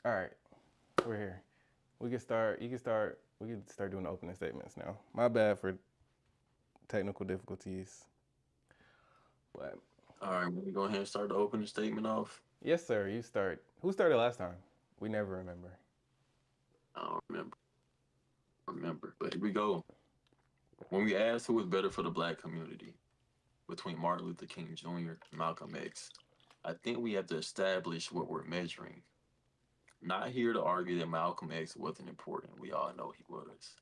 All right, we're here. We can start. You can start. We can start doing the opening statements now. My bad for technical difficulties, but All right, we're go ahead and start the opening statement off. yes, sir. You start. Who started last time? We never remember. I don't remember, but here we go. When we asked who was better for the black community between Martin Luther King Jr. and Malcolm X, I think we have to establish what we're measuring. Not here to argue that Malcolm X wasn't important. We all know he was.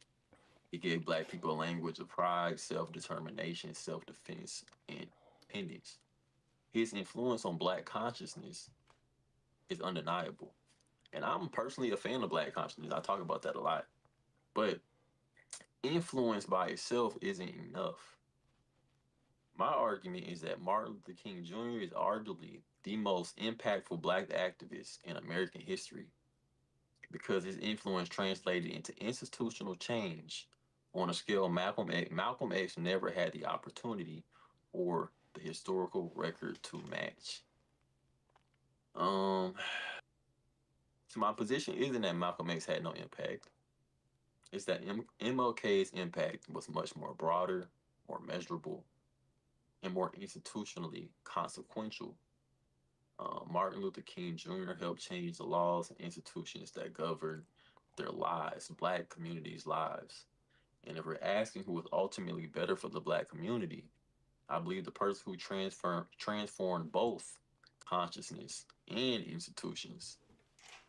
He gave black people a language of pride, self determination, self defense, and independence. His influence on black consciousness is undeniable. And I'm personally a fan of black consciousness. I talk about that a lot. But influence by itself isn't enough. My argument is that Martin Luther King Jr. is arguably the most impactful black activist in American history because his influence translated into institutional change on a scale Malcolm X never had the opportunity or the historical record to match. Um, so my position isn't that Malcolm X had no impact. It's that MLK's impact was much more broader, more measurable, and more institutionally consequential. Martin Luther King Jr. helped change the laws and institutions that govern their lives, black communities' lives. And if we're asking who was ultimately better for the black community, I believe the person who transformed both consciousness and institutions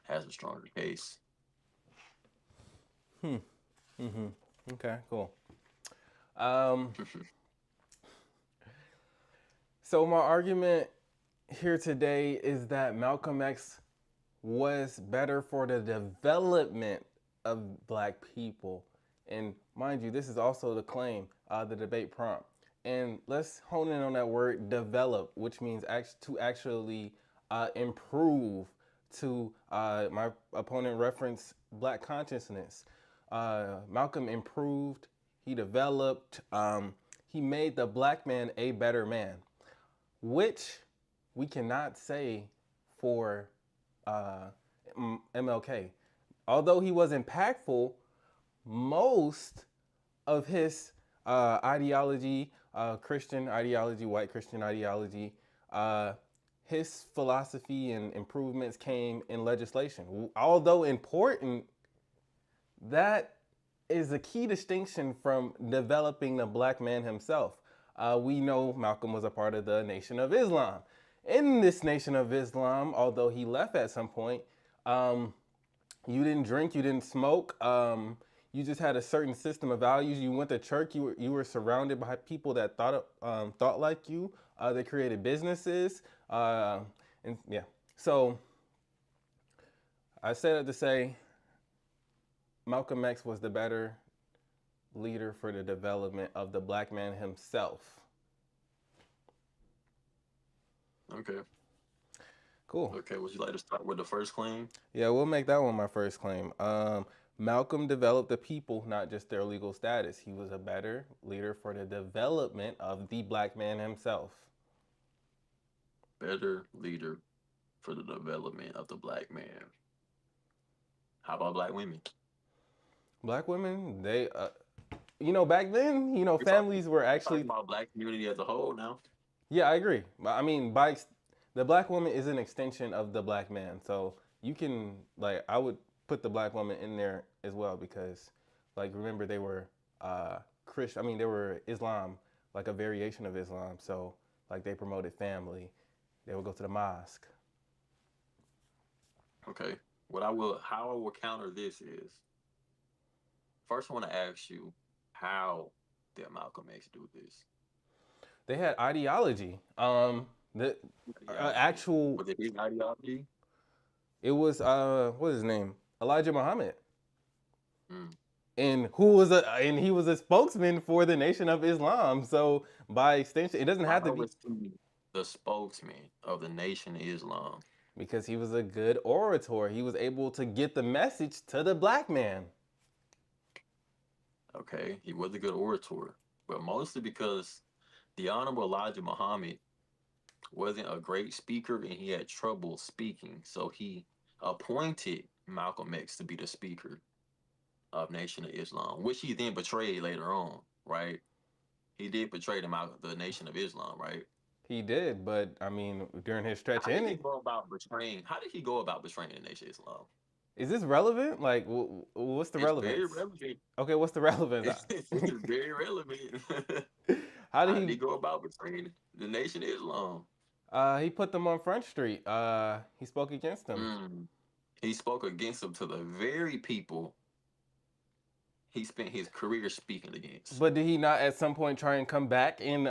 has a stronger case. Okay, cool. Um, so my argument here today is that Malcolm X was better for the development of black people. And mind you, this is also the claim, the debate prompt. And let's hone in on that word develop, which means to actually improve, to my opponent referenced black consciousness. Malcolm improved, he developed, he made the black man a better man, which we cannot say for uh, MLK. Although he was impactful, most of his ideology, Christian ideology, white Christian ideology, uh, his philosophy and improvements came in legislation. Although important, that is a key distinction from developing the black man himself. We know Malcolm was a part of the Nation of Islam. In this Nation of Islam, although he left at some point, um, you didn't drink, you didn't smoke. You just had a certain system of values. You went to church. You were surrounded by people that thought like you. They created businesses, and yeah. So I said it to say Malcolm X was the better leader for the development of the black man himself. Okay. Cool. Okay. Would you like to start with the first claim? Yeah, we'll make that one my first claim. Malcolm developed the people, not just their legal status. He was a better leader for the development of the black man himself. Better leader for the development of the black man. How about black women? Black women, back then, We're talking, families were we're talking actually, about black community as a whole now. yeah, I agree. I mean, the black woman is an extension of the black man. So you can, I would put the black woman in there as well because, remember they were Christian. I mean, they were Islam, like a variation of Islam. So, they promoted family. They would go to the mosque. Okay. How I will counter this is first I want to ask you, how did Malcolm X do this? They had ideology. The Ideology. actual, Was it his ideology? it was, what is his name? Elijah Muhammad. Mm. And he was a spokesman for the Nation of Islam. So by extension, it doesn't have to How be was he the spokesman of the Nation of Islam? because he was a good orator. He was able to get the message to the black man. Okay, he was a good orator, but mostly because the Honorable Elijah Muhammad wasn't a great speaker and he had trouble speaking. So he appointed Malcolm X to be the speaker of Nation of Islam, which he then betrayed later on, right? He did betray the Nation of Islam, right? He did, but I mean, during his stretch How did in he it, go about betraying? How did he go about betraying the Nation of Islam? is this relevant? Like, what's the It's very relevance? relevant. Okay, what's the relevance? It's very relevant. How did How did he he? go about betraying the Nation of Islam? He put them on Front Street. He spoke against them. Mm. He spoke against them to the very people he spent his career speaking against. But did he not at some point try and come back and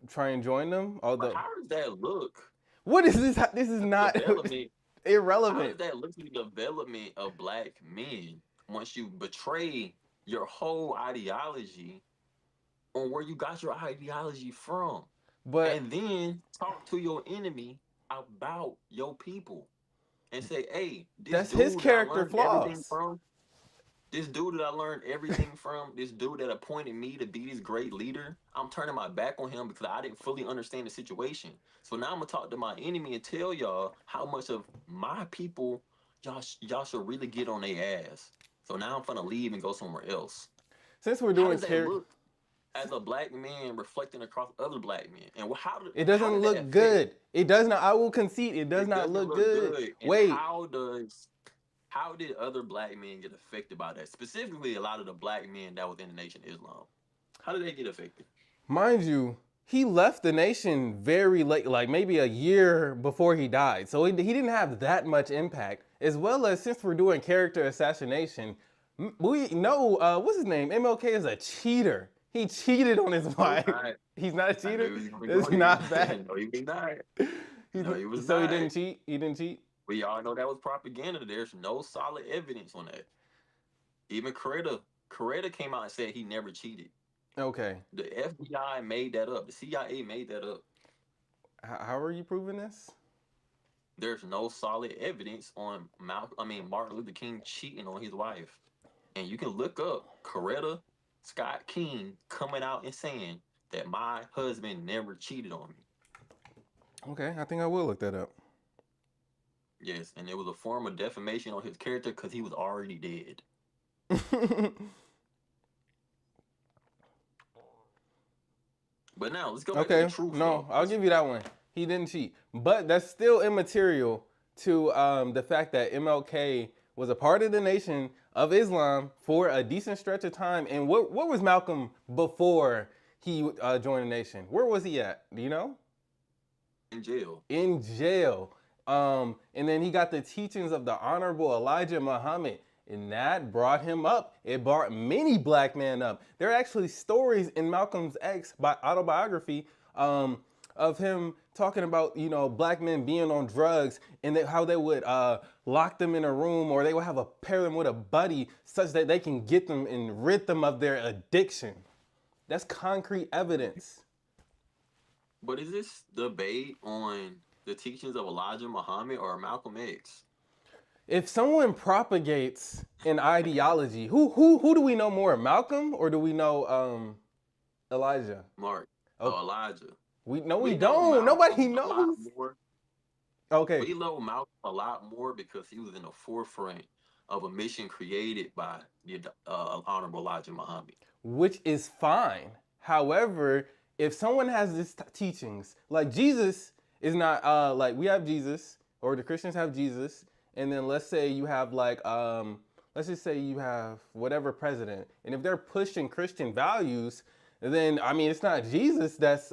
try and join them? But Although, how does that look? what is this? This is not Development. How does irrelevant. that look to the development of black men once you betray your whole ideology on where you got your ideology from? But And then talk to your enemy about your people and say, hey, this that's his dude that I character learned everything flaws. from, this dude that I learned everything from, this dude that appointed me to be this great leader, I'm turning my back on him because I didn't fully understand the situation. So now I'm gonna talk to my enemy and tell y'all how much of my people y'all should really get on their ass. So now I'm gonna leave and go somewhere else. Since we're How doing does that character, look as a black man reflecting across other black men? And it how doesn't did that look affect? good. It does not. I will concede. It does It not doesn't look look good. good. And Wait, how did other black men get affected by that? Specifically, a lot of the black men that was in the Nation of Islam. How did they get affected? mind you, he left the nation very late, like maybe a year before he died. So he didn't have that much impact. As well as since we're doing character assassination, we know what's his name. MLK is a cheater. He cheated on his No, he's wife. not. He's not a I cheater. knew he was going to That's go here. not bad. No, he was not. He's, No, he was so he not. didn't cheat. He didn't cheat. We all know that was propaganda. There's no solid evidence on that. Even Coretta came out and said he never cheated. Okay. The FBI made that up. The CIA made that up. How are you proving this? There's no solid evidence on Martin Luther King cheating on his wife. And you can look up Coretta Scott King coming out and saying that my husband never cheated on me. Okay, I think I will look that up. Yes, and it was a form of defamation on his character because he was already dead. But now let's go back to the Okay, truth, no, though. I'll give you that one. He didn't cheat, but that's still immaterial to the fact that MLK was a part of the Nation of Islam for a decent stretch of time. And what was Malcolm before he joined the Nation? Where was he at? Do you know? In jail. In jail. And then he got the teachings of the Honorable Elijah Muhammad, and that brought him up. It brought many black men up. There are actually stories in Malcolm's X autobiography of him talking about black men being on drugs and how they would lock them in a room, or they would have a pair them with a buddy such that they can get them and rid them of their addiction. That's concrete evidence. But is this debate on the teachings of Elijah Muhammad or Malcolm X? If someone propagates an ideology, who do we know more, Malcolm or do we know Elijah? Mark. Oh, Elijah. we We know don't. Malcolm Nobody a lot knows. more. Okay, We know Malcolm a lot more because he was in the forefront of a mission created by the Honorable Elijah Muhammad. which is fine. However, if someone has these teachings, like Jesus is not like we have Jesus, or the Christians have Jesus, and then let's say you have like let's just say you have whatever president, and if they're pushing Christian values, then I mean it's not Jesus that's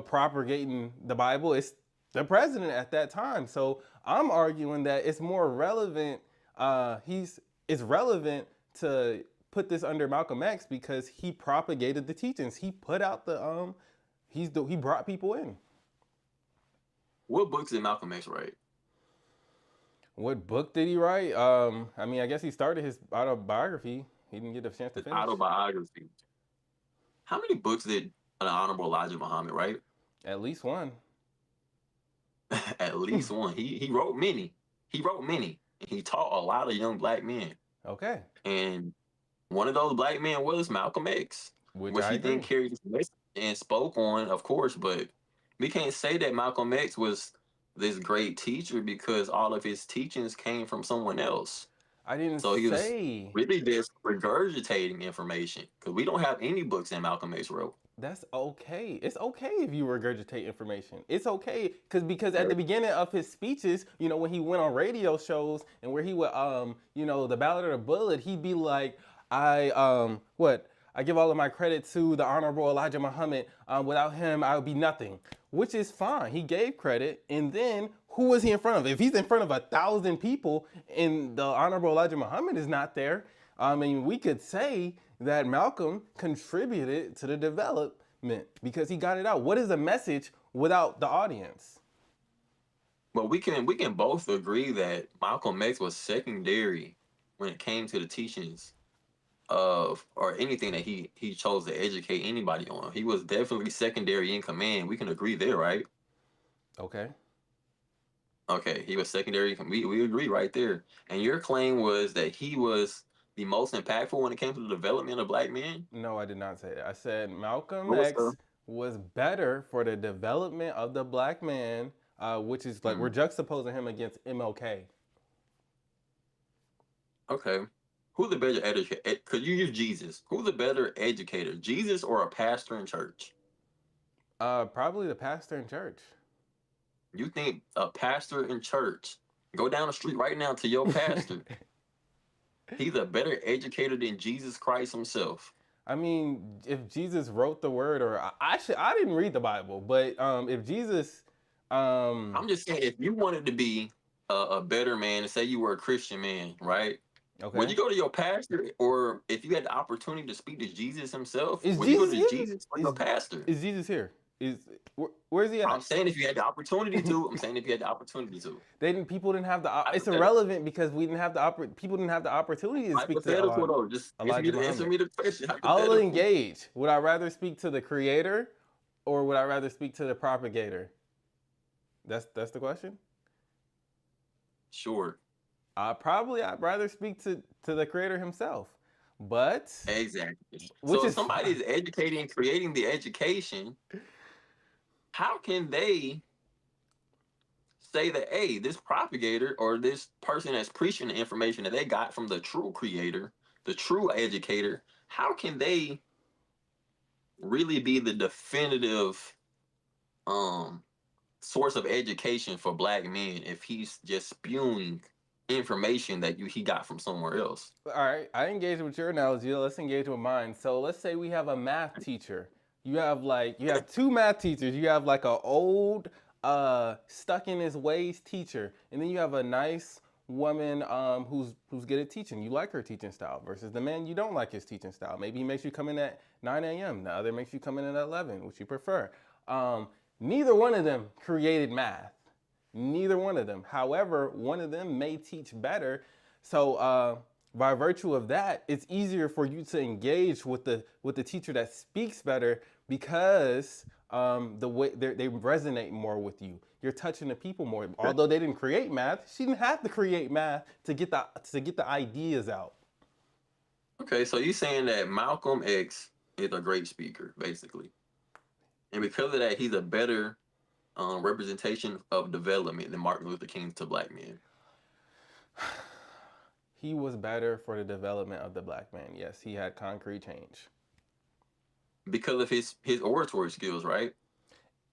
propagating the Bible. It's the president at that time. So I'm arguing that it's more relevant. It's relevant to put this under Malcolm X because he propagated the teachings. He put out he brought people in. What books did Malcolm X write? What book did he write? I mean, I guess he started his autobiography. He didn't get a chance to His finish. autobiography. How many books did the Honorable Elijah Muhammad write? At least one. At least one. He wrote many. He wrote many. And he taught a lot of young black men. Okay. And one of those black men was Malcolm X, Which which I he then agree. carried his message and spoke on, of course, but we can't say that Malcolm X was this great teacher because all of his teachings came from someone else. I didn't So he was say. really just regurgitating information because we don't have any books that Malcolm X wrote. That's okay. It's okay if you regurgitate information. It's okay because at Right. the beginning of his speeches, when he went on radio shows and where he would the Ballad of the Bullet, he'd be like, I give all of my credit to the Honorable Elijah Muhammad. Without him, I would be nothing. Which is fine. He gave credit, and then who was he in front of? If he's in front of 1,000 people and the Honorable Elijah Muhammad is not there, I mean, we could say that Malcolm contributed to the development because he got it out. What is a message without the audience? But we can both agree that Malcolm X was secondary when it came to the teachings of or anything that he chose to educate anybody on. He was definitely secondary in command. We can agree there, right? Okay. Okay, he was secondary. We agree right there. And your claim was that he was the most impactful when it came to the development of black men. No, I did not say that. I said Malcolm What was the? X was better for the development of the black man, which is like we're Hmm, juxtaposing him against MLK. okay. Who's the better educator? Could you use Jesus? Who's the better educator, Jesus or a pastor in church? Probably the pastor in church. You think a pastor in church? Go down the street right now to your pastor. He's a better educator than Jesus Christ himself. I mean, if Jesus wrote the word, or I didn't read the Bible, but if Jesus, um, I'm just saying, if you wanted to be a better man, and say you were a Christian man, right? Would okay, you go to your pastor, or if you had the opportunity to speak to Jesus himself, is would you go Jesus to here? Jesus or your pastor? Is Jesus here? Where is he I'm at? saying if you had the opportunity to. I'm saying if you had the opportunity to. They didn't. People didn't have the. It's Hypothetical. irrelevant because we didn't have the. People didn't have the opportunity to speak to Hypothetical though. Just Elijah answer Muhammad. me the question. I'll Hypothetical. engage. Would I rather speak to the creator, or would I rather speak to the propagator? That's the question. Sure. I'd rather speak to the creator himself, but Exactly. which So if is somebody fine. is educating and creating the education, how can they say that, hey, this propagator or this person that's preaching the information that they got from the true creator, the true educator, how can they really be the definitive um source of education for black men if he's just spewing information that he got from somewhere else? All right, I engaged with your analogy. Let's engage with mine. So let's say we have a math teacher. You have two math teachers. You have like a old, stuck in his ways teacher, and then you have a nice woman who's good at teaching. You like her teaching style versus the man you don't like his teaching style. Maybe he makes you come in at 9 a.m. The other makes you come in at 11, which you prefer. Um, Neither one of them created math. Neither one of them. However, one of them may teach better. So by virtue of that, it's easier for you to engage with the teacher that speaks better because the way they resonate more with you. You're touching the people more. Although they didn't create math, she didn't have to create math to get the ideas out. Okay, so you saying that Malcolm X is a great speaker, basically, and because of that, he's a better representation of development than Martin Luther King to black men. He was better for the development of the black man. Yes, he had concrete change. Because of his oratory skills, right?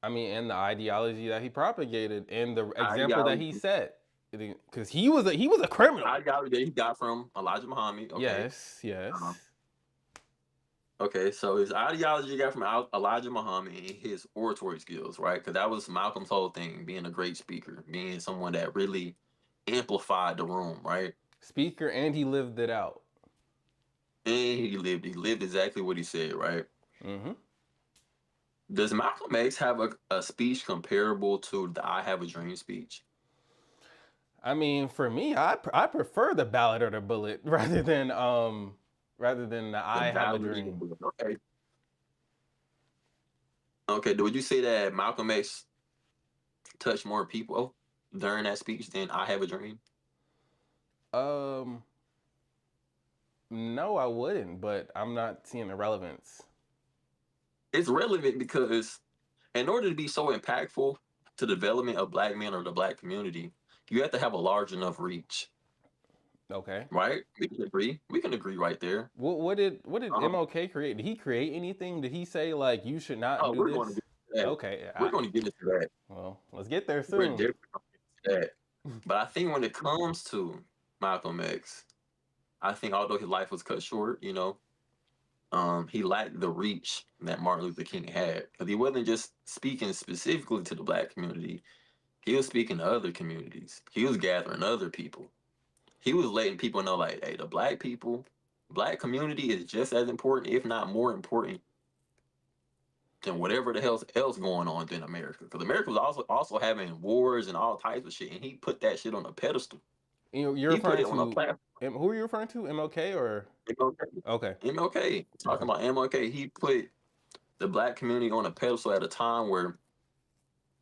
I mean, and the ideology that he propagated and the example that he Ideology, set, because he was a criminal. ideology that he got from Elijah Muhammad. Okay, Yes, uh, yes. okay. So his ideology he got from Elijah Muhammad and his oratory skills, right? Because that was Malcolm's whole thing, being a great speaker, being someone that really amplified the room, right? Speaker, and he lived it out. And he lived exactly what he said, right? Hmm. Does Malcolm X have a speech comparable to the "I Have a Dream" speech? I mean, for me, I prefer the ballad or the bullet rather than the The I have a Ballad of the dream. Bullet. Okay. Okay. Would you say that Malcolm X touched more people during that speech than "I Have a Dream"? Um, no, I wouldn't, but I'm not seeing the relevance. It's relevant because in order to be so impactful, to development of black men or the black community, you have to have a large enough reach, Okay. right? We can agree. We can agree right there. What did Um, MLK create? Did he create anything? Did he say like you should not oh, do we're going to this? get to that. Okay. We're going to get into that. Well, let's get there We're soon. definitely going to get to that. But I think when it comes to Malcolm X, I think although his life was cut short, he lacked the reach that Martin Luther King had because he wasn't just speaking specifically to the black community. He was speaking to other communities. He was gathering other people. He was letting people know, like, hey, the black people, black community is just as important, if not more important, than whatever the hell's else going on in America. Because America was also having wars and all types of shit, and he put that shit on a pedestal. You're He put referring it on a to platform. who are you referring to? MLK or MLK. okay? MLK. Talking Okay. about MLK, he put the black community on a pedestal at a time where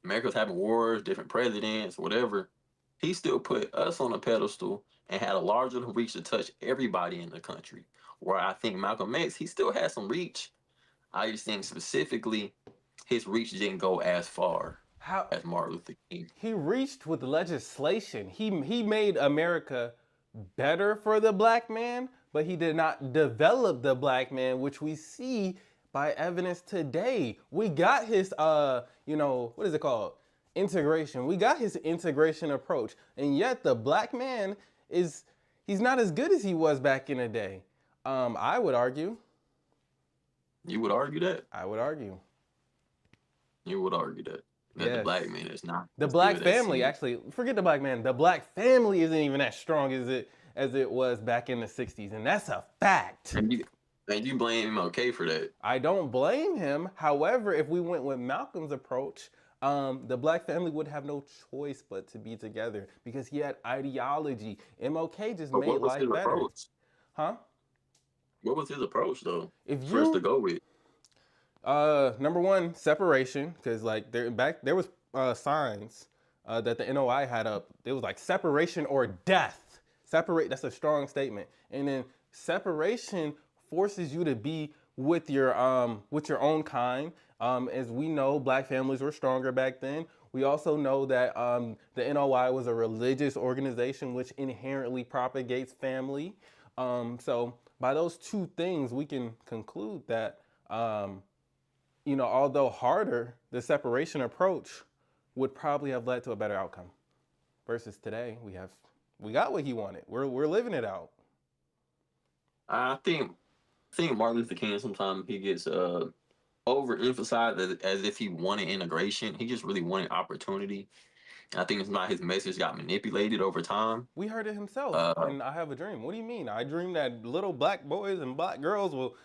America was having wars, different presidents, whatever. He still put us on a pedestal and had a larger reach to touch everybody in the country. Where I think Malcolm X, he still had some reach. I just think specifically his reach didn't go as far How as Martin Luther King. he reached with legislation. He made America better for the black man, but he did not develop the black man, which we see by evidence today. We got his what is it called? Integration. We got his integration approach. And yet the black man is he's not as good as he was back in the day. I would argue. You would argue that? I would argue. You would argue that the Yes. black man is not The as black good as family, he. actually, forget the black man. The black family isn't even as strong as it was back in the '60s, and that's a fact. And you blame MLK for that. I don't blame him. However, if we went with Malcolm's approach, the black family would have no choice but to be together because he had ideology. MLK just But made what was life his better, approach? huh? What was his approach though? If For us to you go with. number one, separation, because like there was signs that the NOI had up. It was like separation or death. Separate. That's a strong statement. And then separation forces you to be with your own kind. As we know, black families were stronger back then. We also know that the NOI was a religious organization which inherently propagates family. So by those two things, we can conclude that although harder, the separation approach would probably have led to a better outcome. Versus today, we got what he wanted. We're living it out. I think Martin Luther King sometimes he gets overemphasized as if he wanted integration. He just really wanted opportunity. And I think it's not his message got manipulated over time. We heard it himself Uh, in I Have a Dream. What do you mean? I dream that little black boys and black girls will,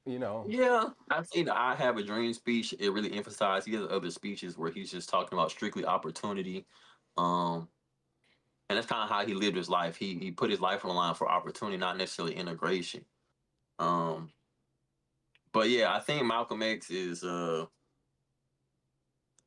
you know. yeah, I think the "I Have a Dream" speech it really emphasized. He has other speeches where he's just talking about strictly opportunity. Um, and that's kind of how he lived his life. He put his life on the line for opportunity, not necessarily integration. Um, but yeah, I think Malcolm X is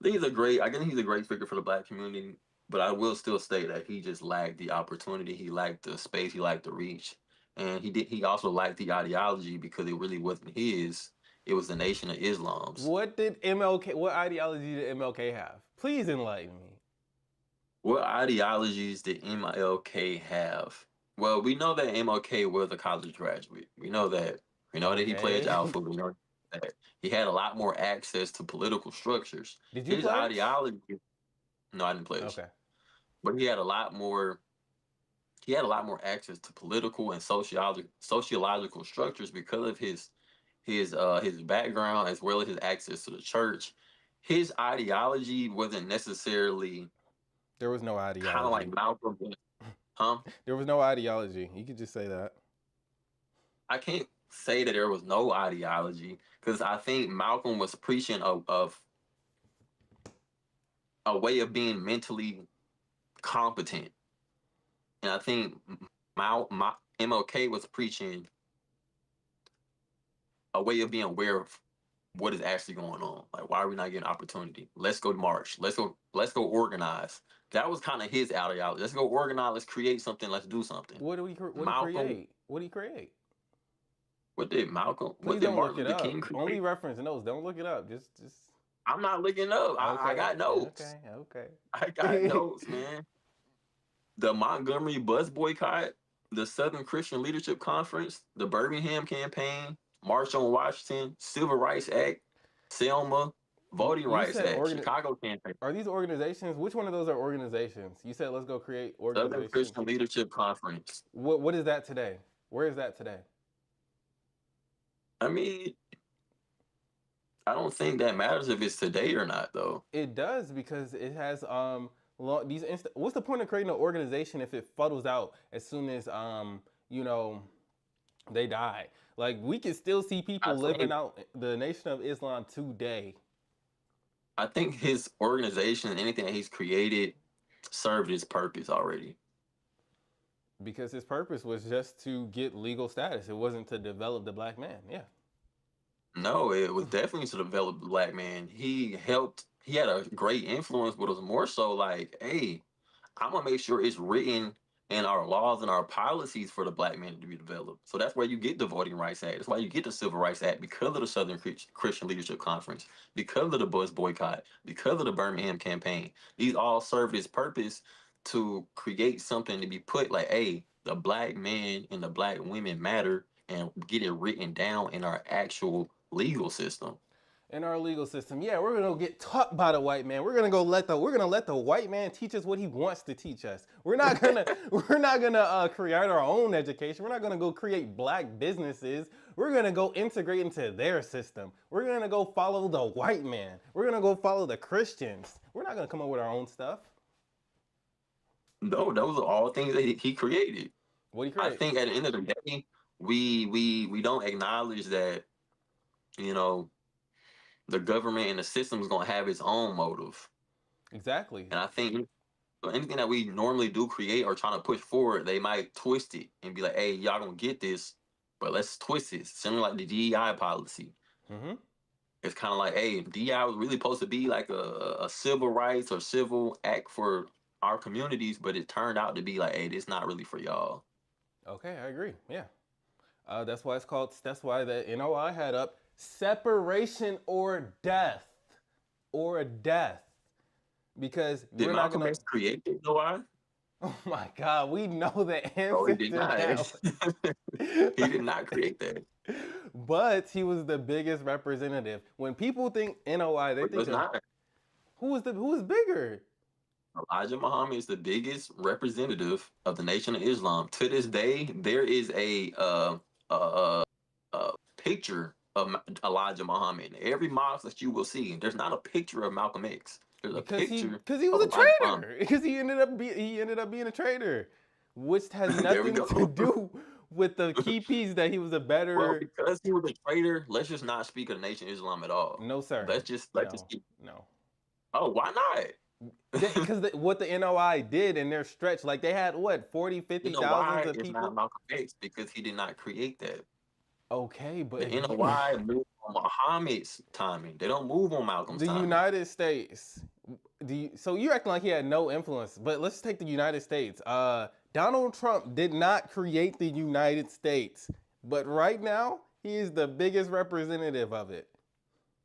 he's a great. I guess he's a great figure for the black community. But I will still state that he just lacked the opportunity. He lacked the space. He lacked the reach, and he did. He also lacked the ideology because it really wasn't his. It was the Nation of Islam's. What did MLK? What ideology did MLK have? Please enlighten me. What ideologies did MLK have? Well, we know that MLK was a college graduate. We know that. We know that he pledged Okay. Alpha. We know that he had a lot more access to political structures. Did you His pledge? ideology. No, I didn't pledge. Okay. But he had a lot more. He had a lot more access to political and sociological structures because of his background as well as his access to the church. His ideology wasn't necessarily There was no kind of like ideology. Malcolm, huh? There was no ideology. You could just say that. I can't say that there was no ideology because I think Malcolm was preaching of a way of being mentally competent, and I think MLK was preaching a way of being aware of what is actually going on. Like, why are we not getting opportunity? Let's go march. Let's go organize. That was kind of his ideology. Let's go organize. Let's create something. Let's do something. What do you Malcolm, create? What do you create? what did Malcolm? Please What did don't look Martin it Luther King up. Only create? reference notes. Don't look it up. Just I'm not looking up. I Okay, got notes. okay, okay. I got notes, man. The Montgomery bus boycott, the Southern Christian Leadership Conference, the Birmingham campaign, March on Washington, Civil Rights Act, Selma, Voting You Rights said Act, Chicago campaign, are these organizations? Which one of those are organizations? You said let's go create Southern organizations. Christian Leadership Conference. What is that today? Where is that today? I mean, I don't think that matters if it's today or not, though. It does because it has what's the point of creating an organization if it fuddles out as soon as you know they die? Like we can still see I people living think out the Nation of Islam today I think his organization and anything that he's created served its purpose already. because his purpose was just to get legal status. It wasn't to develop the black man. Yeah. No, it was definitely to develop the black man. He helped. He had a great influence, but it was more so like, hey, I'm gonna make sure it's written in our laws and our policies for the black man to be developed. So that's where you get the Voting Rights Act. That's why you get the Civil Rights Act because of the Southern Christian Leadership Conference, because of the bus boycott, because of the Birmingham campaign. These all served its purpose to create something to be put like, hey, the black man and the black women matter, and get it written down in our actual legal system. In our legal system, yeah, we're gonna get taught by the white man. We're gonna let the white man teach us what he wants to teach us. We're not gonna create our own education. We're not gonna go create black businesses. We're gonna go integrate into their system. We're gonna go follow the white man. We're gonna go follow the Christians. We're not gonna come up with our own stuff. No, those are all things that he created. What do you I create? think at the end of the day, we don't acknowledge that, you know, the government and the system is gonna have its own motive. Exactly. And I think anything that we normally do create or trying to push forward, they might twist it and be like, hey, y'all gonna get this, but let's twist it. Similar like the DEI policy. Mm-hmm. It's kind of like, hey, DEI was really supposed to be like a civil rights or civil act for our communities, but it turned out to be like, hey, this not really for y'all. Okay, I agree. Yeah. That's why it's called. That's why the NOI had up separation or death, because Did we're not Malcolm gonna. X create the DEI? Oh my God, we know the No, he answer did to not. that. He did not create that. But he was the biggest representative. When people think NOI, they It think was of not. who was bigger. Elijah Muhammad is the biggest representative of the Nation of Islam. To this day, there is uh, picture of Elijah Muhammad. Every mosque that you will see, there's not a picture of Malcolm X. There's a picture Because he was of a Elijah Muhammad. traitor. Because he ended up being a traitor, which has There we nothing to go. do with the key piece that he was a Well, better. because he was a traitor, let's just not speak of the Nation of Islam at all. No, sir. Let's just No, keep. no. Oh, why not? Because what the NOI did in their stretch, like they had what 40, You 50 know thousands why of it's not people. Malcolm X? Because he did not create that. Okay, but The if you, NOI move on Muhammad's timing. They don't move on Malcolm's the timing. United States, so you're acting like he had no influence. But let's take the United States. Donald Trump did not create the United States, but right now he is the biggest representative of it.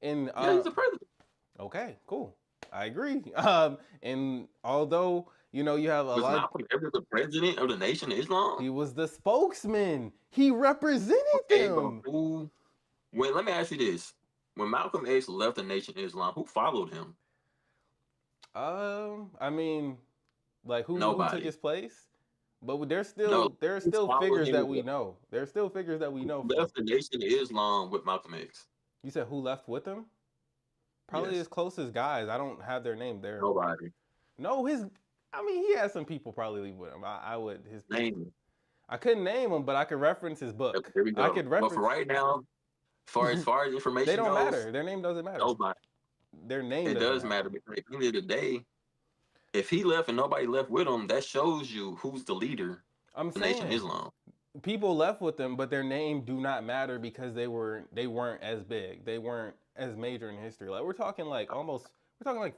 And Yeah, he's the president. okay, cool. I agree. And although you have a Was lot, Malcolm ever the president of the Nation of Islam? he was the spokesman. He represented Okay, but them. who? When let me ask you this: when Malcolm X left the Nation of Islam, who followed him? I mean, like who took Nobody. his place? But No, there are who still followed figures him? that we know. There are still figures that we know Who from. left the Nation of Islam with Malcolm X? You said who left with him? Probably Yes, his closest guys. I don't have their name there. nobody. No, his. I mean, he had some people probably leave with him. I would his. Name it. I couldn't name him, but I could reference his Yep, book. here we I go. could But for reference. right now, as far as They information don't goes, matter. Their name doesn't matter. nobody. Their name It doesn't does matter matter. because at the end of the day, if he left and nobody left with him, that shows you who's the leader I'm of the Nation of saying Islam. people left with them, but their name do not matter because they weren't as big. They weren't as major in history. Like we're talking like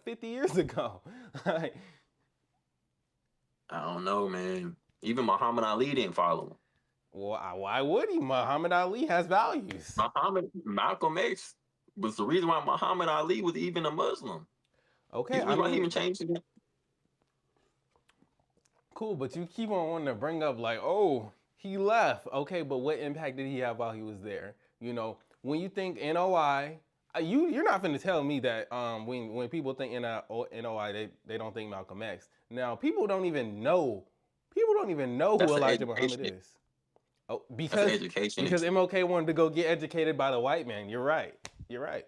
50 years ago. Like, I don't know, man. Even Muhammad Ali didn't follow him. why would he? Muhammad Ali has values. Muhammad Malcolm X was the reason why Muhammad Ali was even a Muslim. He Okay, I was right. He mean, even changed it. cool, but you keep on wanting to bring up like, oh, he left. Okay, but what impact did he have while he was there? You know, when you think NOI, you're not going to tell me that when people think NOI, they don't think Malcolm X. Now, people don't even know who That's an Elijah Muhammad education. is. Oh, That's an because education because issue. MLK wanted to go get educated by the white man. You're right. You're right.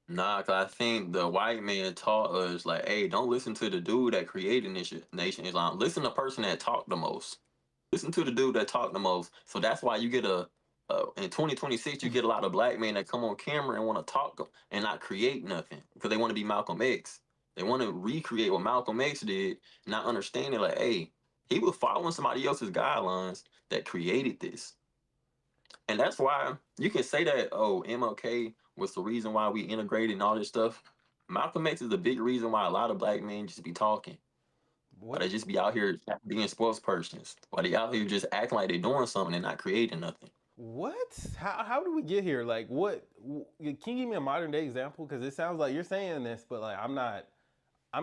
Nah, cause I think the white man taught us like, hey, don't listen to the dude that created Nation Islam. Listen to the person that talked the most. Listen to the dude that talked the most. So that's why you get in 2026 you get a lot of black men that come on camera and want to talk and not create nothing because they want to be Malcolm X. They want to recreate what Malcolm X did, not understanding like, hey, he was following somebody else's guidelines that created this. And that's why you can say that, oh, MLK was the reason why we integrated and all this stuff. Malcolm X is the big reason why a lot of black men just be talking. Why What they just be out here being spokespersons. Why they out here just acting like they doing something and not creating nothing. What? How do we get here? Like, what? Can you give me a modern day example? Because it sounds like you're saying this, but like I'm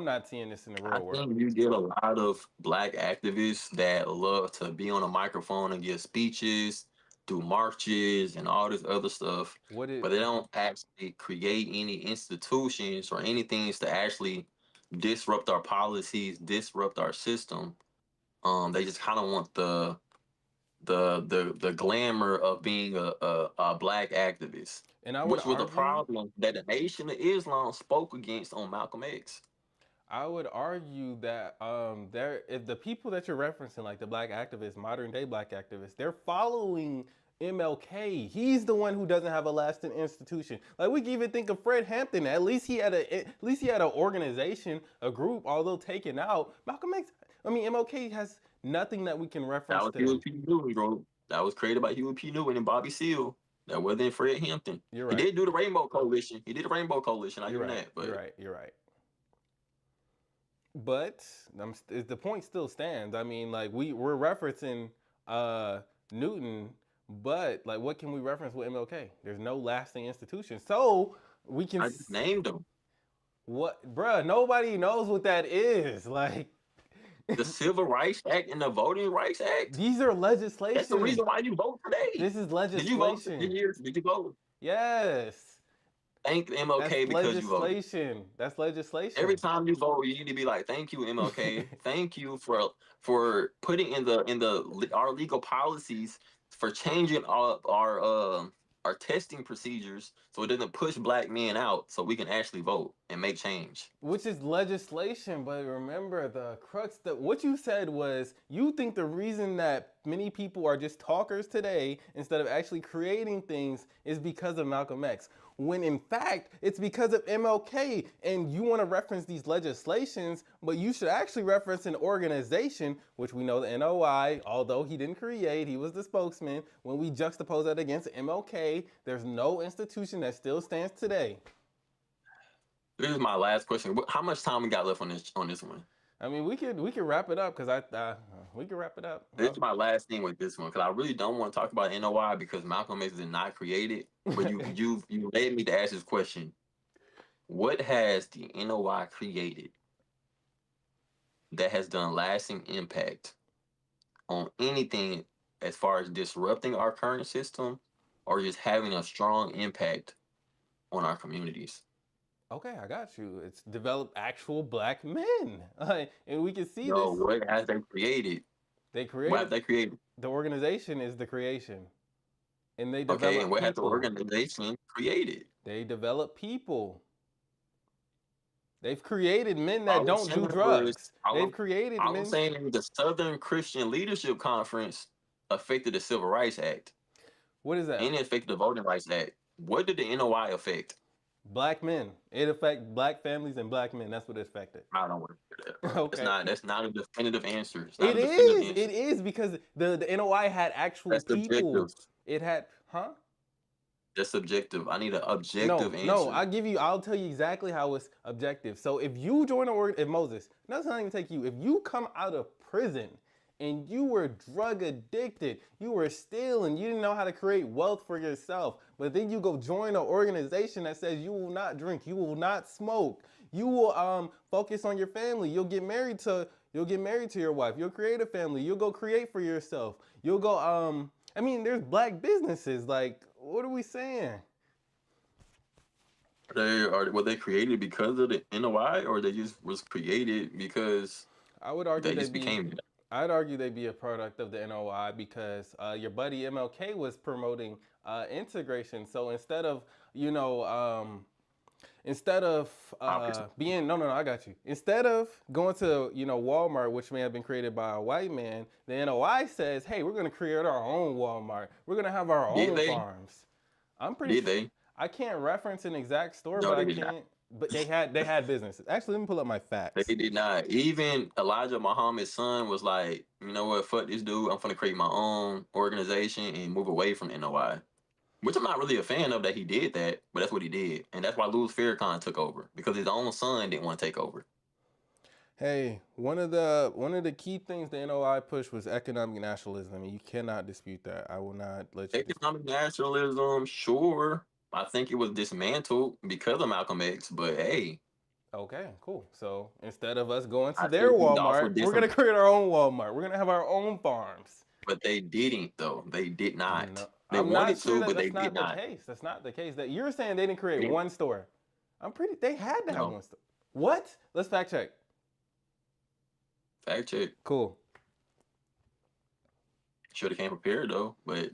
not seeing this in the I real world. think you get a lot of black activists that love to be on a microphone and give speeches, do marches and all this other stuff, What it? but they don't actually create any institutions or anything to actually disrupt our policies, disrupt our system. They just kind of want the glamour of being a black activist, And I would which was a argue, problem that the Nation of Islam spoke against on Malcolm X. that there if the people that you're referencing, like the black activists, modern day black activists, they're following MLK. He's the one who doesn't have a lasting institution. Like we can even think of Fred Hampton. At least he had an organization, a group, although taken out. Malcolm X. I mean MLK has nothing that we can That reference was today. Huey P. Newton, bro. That was created by Huey P. Newton and Bobby Seale. That wasn't Fred Hampton. You're He right. did do the Rainbow Coalition. He did the Rainbow Coalition. I You're give him right. that. You're But right. You're right. But the point still stands. I mean, like we're referencing uh, Newton, but like what can we reference with MLK? There's no lasting institution, so we can I just named them. what, bruh? Nobody knows what that is. Like The Civil Rights Act and the Voting Rights Act. these are That's the legislation. reason why you vote today. This is Did you vote this legislation. year? Did you vote? Yes, Thank that's MLK because you voted. legislation. That's Every legislation. time you vote, you need to be like, "Thank you, MLK. Thank you for putting in our legal policies for changing our testing procedures so it doesn't push black men out, so we can actually vote and make change." Which is legislation, but remember the crux that what you said was you think the reason that many people are just talkers today instead of actually creating things is because of Malcolm X. When in fact it's because of MLK, and you want to reference these legislations, but you should actually reference an organization, which we know the NOI, although he didn't create, he was the spokesman. When we juxtapose that against MLK, there's no institution that still stands today. This is my last question. How much time we got left on this one? I mean, we could wrap it up because we could wrap it up. This is my last thing with this one because I really don't want to talk about NOI because Malcolm X did not create it. But you led me to ask this question: what has the NOI created that has done lasting impact on anything as far as disrupting our current system or just having a strong impact on our communities? Okay, I got you. It's developed actual black men, and we can see No, this. what has they created? They What have created they created? the organization is the creation, and they Okay, and develop what has the people. organization created? They develop people. They've created men that All I'm don't saying do was, drugs. They've created all I'm men. saying is the Southern Christian Leadership Conference affected the Civil Rights Act What is that? and it affected the Voting Rights Act. What did the NOI affect? Black men. It affect black families and black men. That's what it affected. I don't want to hear that, bro. Okay. That's not a definitive answer. It's not It a definitive is. It answer. is because the NOI had actual That's subjective. people. It had, huh? That's subjective. I need an objective No. answer. I'll tell you exactly how it's objective. So if you join a org, if Moses, that's not even take you. If you come out of prison and you were drug addicted. You were stealing. You didn't know how to create wealth for yourself. But then you go join an organization that says you will not drink, you will not smoke, you will focus on your family. You'll get married to your wife. You'll create a family. You'll go create for yourself. You'll go I mean, there's black businesses. Like, what are we saying? Were they created because of the NOI, or they just was created because I would argue they they just be. became that? I'd argue they be a product of the NOI because your buddy MLK was promoting integration. So you know, instead of being no, I got you. Instead of going to Walmart, which may have been created by a white man, the NOI says, hey, we're going to create our own Walmart. We're going to have our Did own they? farms. I'm pretty. Did they? I can't reference an exact store, No, but they I did not. can't. But they had businesses. Actually, let me pull up my They facts. did not. Even Elijah Muhammad's son was like, you know what, fuck this dude. I'm gonna create my own organization and move away from NOI. Which I'm not really a fan of that he did that, but that's what he did. And that's why Louis Farrakhan took over. Because his own son didn't want to take over. Hey, one of the key things the NOI pushed was economic nationalism. I mean, you cannot dispute that. I will not let you dispute. Economic nationalism, sure. I think it was dismantled because of Malcolm X, but hey, Okay, cool. So instead of us going to I their think he also Walmart, did we're some, gonna create our own Walmart. We're gonna have our own farms. but they didn't though. They did not. No, They I'm not wanted sure to, that but they that's did not the not. case. That's not the case. That you're saying they didn't create They- one store. They had to have No, one store. What? Let's fact check. fact check. Cool. Should have came prepared though, but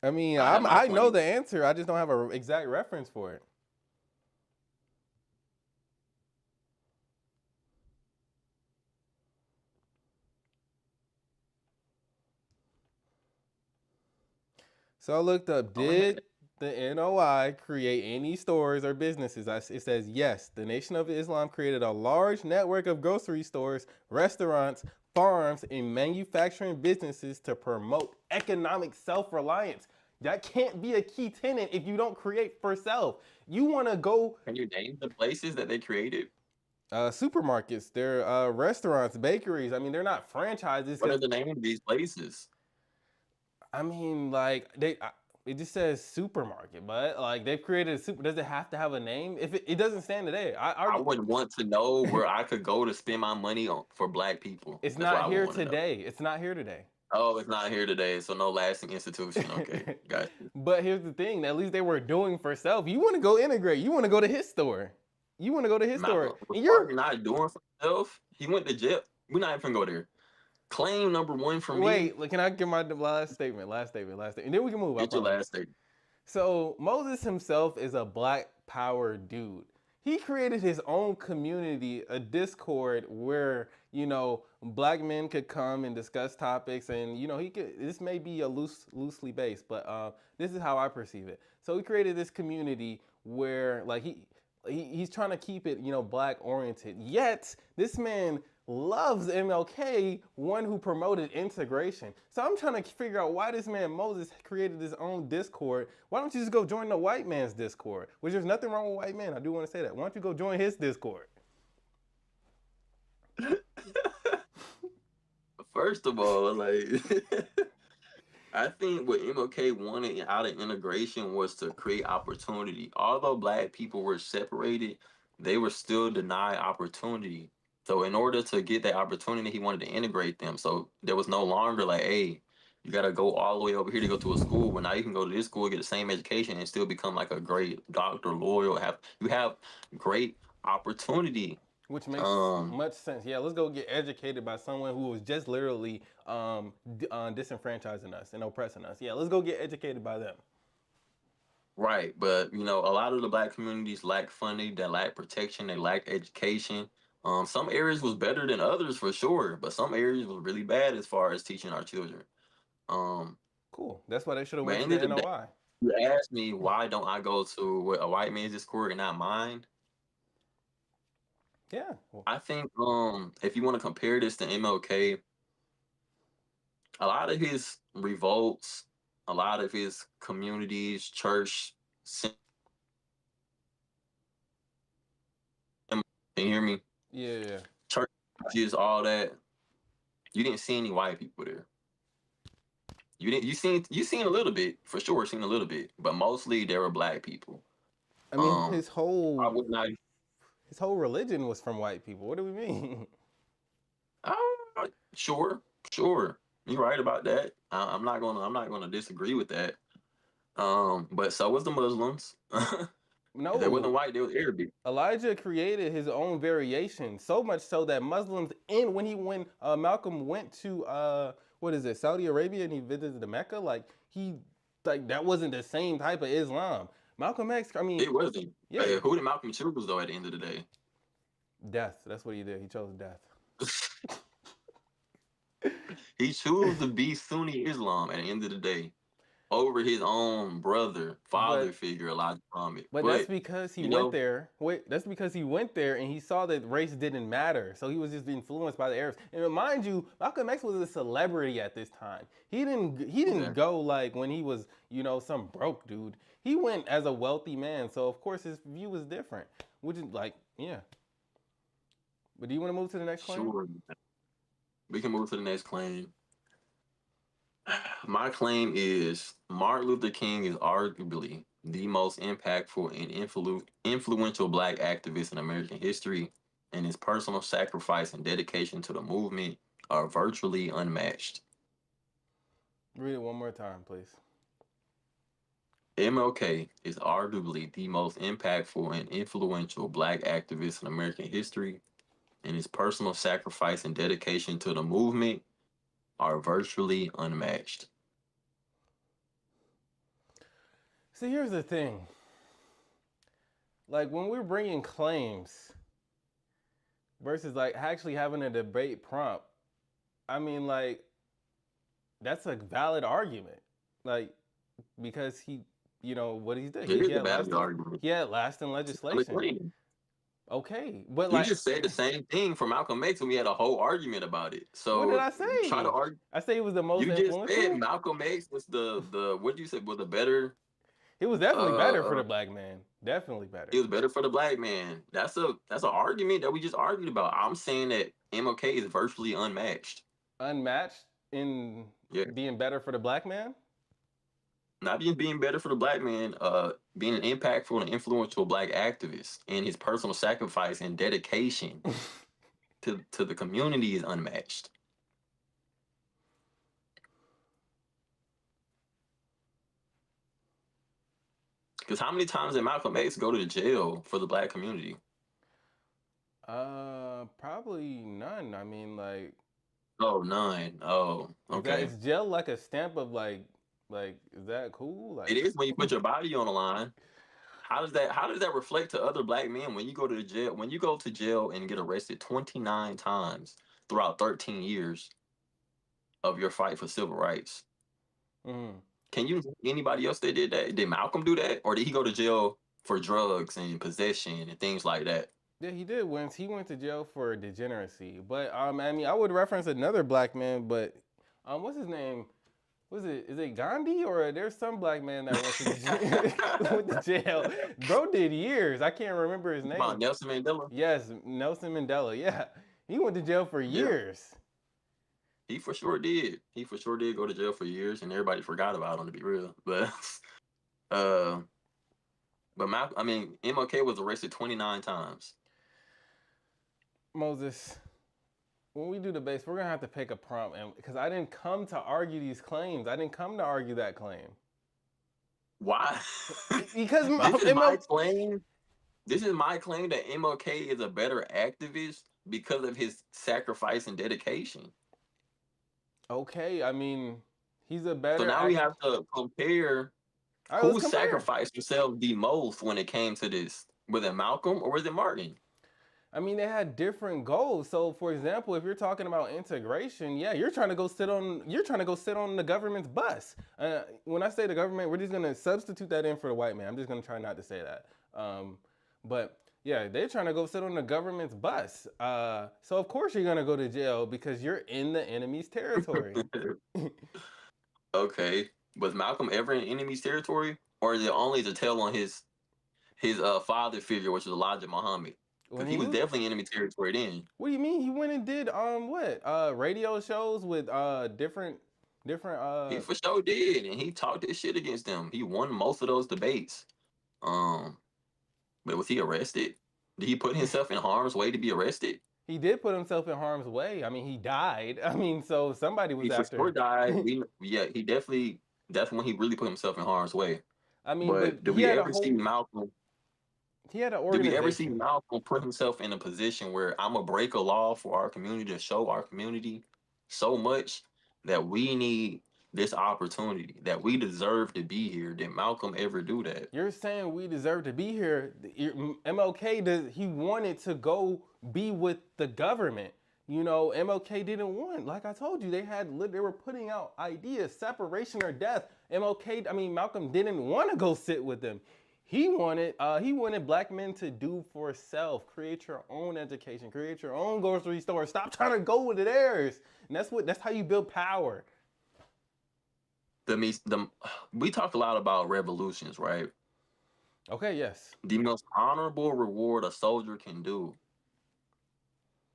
I mean, I have my I know claim. the answer. I just don't have an exact reference for it. So I looked up, Oh, man. did the NOI create any stores or businesses? It says yes. The Nation of Islam created a large network of grocery stores, restaurants, farms, and manufacturing businesses to promote economic self-reliance. That can't be a key tenet if you don't create for self. You want to go Can you name the places that they created? supermarkets, they're restaurants, bakeries. I mean, they're not franchises What are because the name of these places? I mean, like it just says supermarket, but like they've created a super. Does it have to have a name? If it doesn't stand today, I I argue would want to know where I could go to spend my money on for black people. it's That's what not I would here want to know. today. It's not here today. Oh, it's not here today, so no lasting institution. Okay, got you. But here's the thing: at least they were doing for self. You want to go integrate. You want to go to his store. You want to go to his store, Malcolm was and you're Martin not doing for himself. He went to jail. We're not even gonna go there. Claim number one for me. wait. Can I get my last statement? And then we can move. I Get your promise. last statement. So Moses himself is a black power dude. He created his own community, a Discord where black men could come and discuss topics, and he could. This may be a loosely based, but this is how I perceive it. So he created this community where like he's trying to keep it black oriented. Yet this man loves MLK, one who promoted integration. So I'm trying to figure out why this man Moses created his own Discord. Why don't you just go join the white man's Discord? Which there's nothing wrong with white men. I do want to say that. Why don't you go join his Discord? First of all, like I think what MLK wanted out of integration was to create opportunity. Although black people were separated, they were still denied opportunity. So in order to get that opportunity, he wanted to integrate them. So there was no longer like, hey, you gotta go all the way over here to go to a school. But now you can go to this school, get the same education, and still become like a great doctor, lawyer. You have great opportunity. Which makes Um, much sense. Yeah, let's go get educated by someone who was just literally disenfranchising us and oppressing us. Yeah, let's go get educated by them. Right, but a lot of the black communities lack funding, they lack protection, they lack education. Some areas was better than others for sure, but some areas was really bad as far as teaching our children. Um, Cool. That's why they should have but went at to the end the of the day, NOI. you asked me why don't I go to a white man's Discord and not mine? Yeah. Well, I think if you want to compare this to MLK, a lot of his revolts, a lot of his communities, church, can you hear me? yeah. Churches, all that. You didn't see any white people there. You didn't. You seen a little bit for sure. Seen a little bit, but mostly there were black people. I mean, Um, I would not. his whole religion was from white people. What do we mean? Sure, sure. You're right about that. I'm not gonna disagree with that. But so was the Muslims. If they wasn't No, white, they was Arabic. Elijah created his own variation, so much so that Muslims, and when Malcolm went to what is it, Saudi Arabia, and he visited the Mecca, like that wasn't the same type of Islam. Malcolm X, I mean, It wasn't. yeah, Who did Malcolm choose though? At the end of the day, death. That's what he did. He chose death. he chose to be Sunni Islam at the end of the day over his own brother, father But figure, Elijah Muhammad. that's But because he you went know, there. Wait, that's because he went there and he saw that race didn't matter. So he was just influenced by the Arabs. And mind you, Malcolm X was a celebrity at this time. He didn't yeah, go like when he was, some broke dude. He went as a wealthy man. So of course his view was different. Which is like, yeah. But do you want to move to the next claim? sure. We can move to the next claim. My claim is Martin Luther King is arguably the most impactful and influential black activist in American history, and his personal sacrifice and dedication to the movement are virtually unmatched. Read it one more time, please. MLK is arguably the most impactful and influential black activist in American history, and his personal sacrifice and dedication to the movement are virtually unmatched. See, here's the thing. Like when we're bringing claims versus like actually having a debate prompt, I mean, like that's a valid argument. Like because what he did. It He is a had valid lasting argument. he had lasting I'm legislation. agreeing. Okay, but You like, just said the same thing for Malcolm X, and we had a whole argument about it. what did So I try to say? argue. I say he was the most You just said influential. Malcolm X was the what did you say was the better He was definitely better for uh the black man. Definitely it better. was better for the black man. That's an argument that we just argued about. I'm saying that MLK is virtually unmatched. Unmatched in Yeah. being better for the black man. Not just being better for the black man, being an impactful and influential black activist and his personal sacrifice and dedication to the community is unmatched. Because how many times did Malcolm X go to jail for the black community? Probably none. I mean, like, Oh, none. Oh, okay. is jail like a stamp of like is that cool? It Like, is when you put your body on the line. How does that reflect to other black men when you go to jail when you go to jail and get arrested 29 times throughout 13 years of your fight for civil rights? mm, Can you name anybody else that did that? Did Malcolm do that? Or did he go to jail for drugs and possession and things like that? yeah, he did. Once he went to jail for degeneracy, but I mean, I would reference another black man, but what's his name? Was it is it Gandhi or there's some black man that went to went to jail? Bro did years. I can't remember his About name. Nelson Mandela? Yes, Nelson Mandela. Yeah, he went to jail for Yeah, years. he for sure did. He for sure did go to jail for years and everybody forgot about him to be real. But uh I mean MLK was arrested 29 times. Moses, when we do the base, we're gonna have to pick a prompt, and because I didn't come to argue these claims, I didn't come to argue that claim. Why? Because This is my claim. This is my claim that MLK is a better activist because of his sacrifice and dedication. okay, I mean, he's a So better now we act. have to compare All right, let's who compare. sacrificed himself the most when it came to this. Was it Malcolm or was it Martin? I mean, they had different goals. So, for example, if you're talking about integration, yeah, you're trying to go sit on the government's bus. When I say the government, we're just gonna substitute that in for the white man. I'm just gonna try not to say that. But yeah, they're trying to go sit on the government's bus. So of course you're gonna go to jail because you're in the enemy's territory. Okay. Was Malcolm ever in enemy's territory? Or is it only to tell on his father figure, which is Elijah Muhammad? When because he he was was, definitely enemy territory then. what do you mean? He went and did what? Radio shows with different He for sure did, and he talked his shit against them. He won most of those debates. Um, but was he arrested? Did he put himself in harm's way to be arrested? he did put himself in harm's way. I mean, he died. I mean, so somebody was He for sure after. died. We yeah, he definitely that's when he really put himself in harm's way. I mean, but But he had a whole he had an did we ever see organization. Malcolm put himself in a position where I'm gonna break a law for our community to show our community so much that we need this opportunity, that we deserve to be here? Did Malcolm ever do that? You're saying we deserve to be here. MLK does. He wanted to go be with the government. MLK didn't want. Like I told you, they were putting out ideas, separation or death. Malcolm didn't want to go sit with them. He wanted black men to do for self, create your own education, create your own grocery store. Stop trying to go with theirs. And that's how you build power. We talk a lot about revolutions, right? Okay, yes. The most honorable reward a soldier can do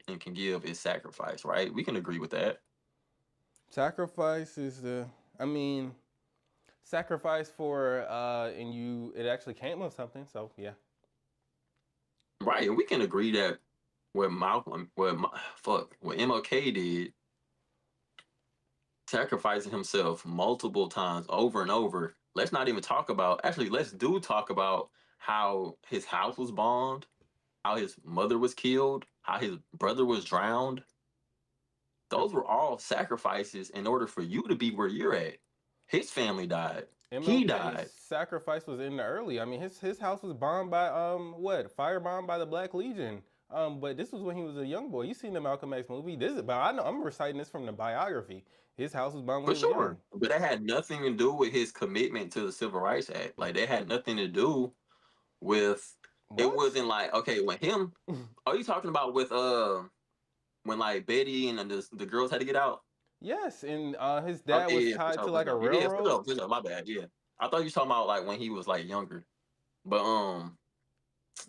and can give is sacrifice, right? We can agree with that. Sacrifice is the. I mean, sacrifice for and it actually came with something. So yeah. Right, and we can agree that what Malcolm, what MLK did, sacrificing himself multiple times over and over. Let's not even talk about. Actually, let's do talk about how his house was bombed, how his mother was killed, how his brother was drowned. Those were all sacrifices in order for you to be where you're at. His family died. He MLK's died. sacrifice was in the early. I mean, his house was bombed by firebombed by the Black Legion. But this was when he was a young boy. You seen the Malcolm X movie? But I know I'm reciting this from the biography. His house was bombed when For he was young. sure. But that had nothing to do with his commitment to the Civil Rights Act. Like, that had nothing to do with. It What? wasn't like, okay, when him. Are you talking about with when like Betty and the girls had to get out? Yes, and his dad Okay, was yeah, for tied to sure, for like a sure. Yeah, for railroad. sure, for sure. My bad. Yeah, I thought you were talking about like when he was like younger. But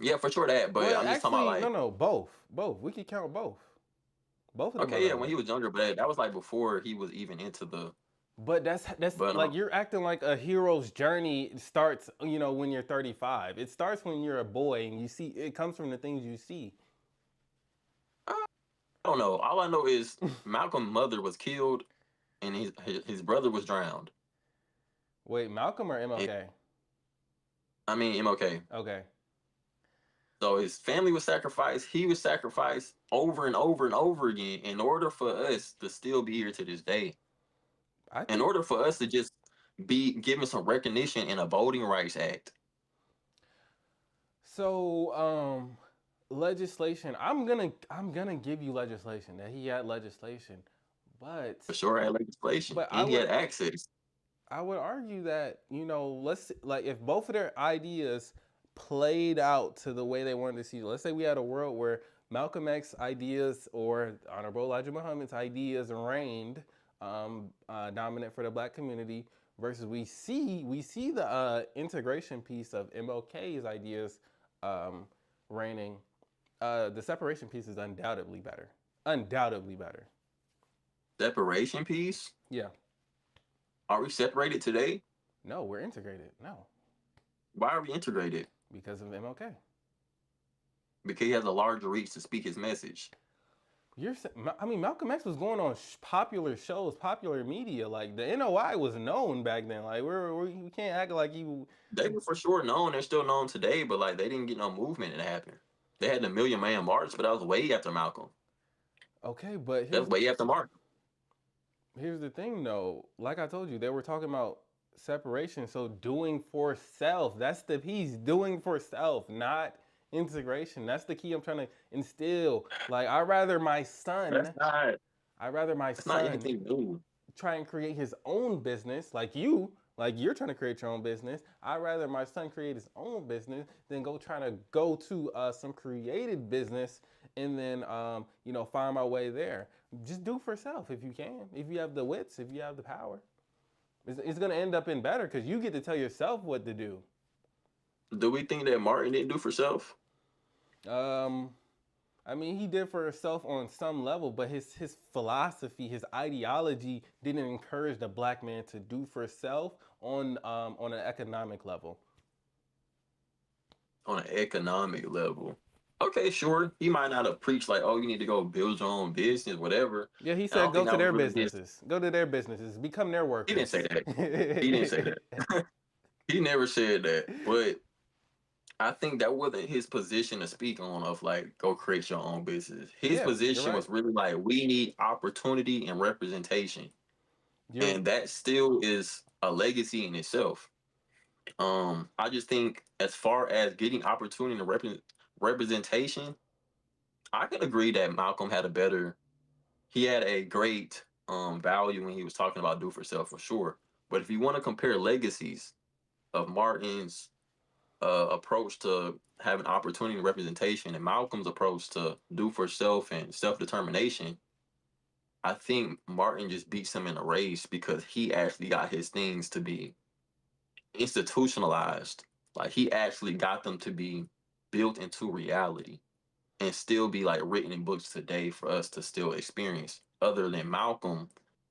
yeah, for sure that. But Well, I'm just talking about actually, no, like, no, both. We could count both. Both of them are okay, yeah, when he relevant. was younger, but that was like before he was even into the. But that's But like you're acting like a hero's journey starts, when you're 35. It starts when you're a boy and you see it comes from the things you see. I don't know. All I know is Malcolm's mother was killed and his brother was drowned. Wait, Malcolm or And, MLK? I mean, MLK. Okay. So his family was sacrificed. He was sacrificed over and over and over again in order for us to still be here to this day. I In think order for us to just be given some recognition in a voting rights act. so legislation. I'm gonna give you legislation that he had legislation. But For sure had legislation but I and he would had access. I would argue that, let's like if both of their ideas played out to the way they wanted to see. Let's say we had a world where Malcolm X ideas or Honorable Elijah Muhammad's ideas reigned dominant for the black community versus we see the integration piece of MLK's ideas reigning. The separation piece is undoubtedly better. Undoubtedly better. Separation piece. Yeah. Are we separated today? No, we're integrated. No, Why are we integrated? because of MLK. Because he has a larger reach to speak his message. Malcolm X was going on popular shows, popular media. Like the NOI was known back then. Like we can't act like you. They were for sure known. They're still known today, but like they didn't get no movement to happen. They had the Million Man March, but that was way after Malcolm. Okay, but That's way after Martin. here's the thing though. Like I told you, they were talking about separation. So doing for self. That's the piece. Doing for self, not integration. That's the key I'm trying to instill. Like That's not. I'd rather my That's not son anything new. try and create his own business like you're trying to create your own business. I'd rather my son create his own business than go to some created business and then find my way there. Just do for self if you can, if you have the wits, if you have the power. It's going to end up in better because you get to tell yourself what to do. Do we think that Martin didn't do for self? Um, I mean, he did for himself on some level, but his philosophy, his ideology didn't encourage the black man to do for self on an economic level. On an economic level. Okay, sure. He might not have preached like, oh, you need to go build your own business, whatever. Yeah, he And I said don't go think to that was their really his. businesses, go to their businesses, become their He didn't say workers. that. He didn't say that. He never said that. But I think that wasn't his position to speak on of like go create your own business. His Yeah, you're position right. was really like we need opportunity and representation. You're And that still is a legacy in itself. I just think as far as getting opportunity and representation, I can agree that Malcolm had a better he had a great value when he was talking about do for self for sure. But if you want to compare legacies of Martin's approach to having opportunity and representation and Malcolm's approach to do for self and self determination, I think Martin just beats him in a race because he actually got his things to be institutionalized. Like he actually got them to be built into reality and still be like written in books today for us to still experience. Other than Malcolm,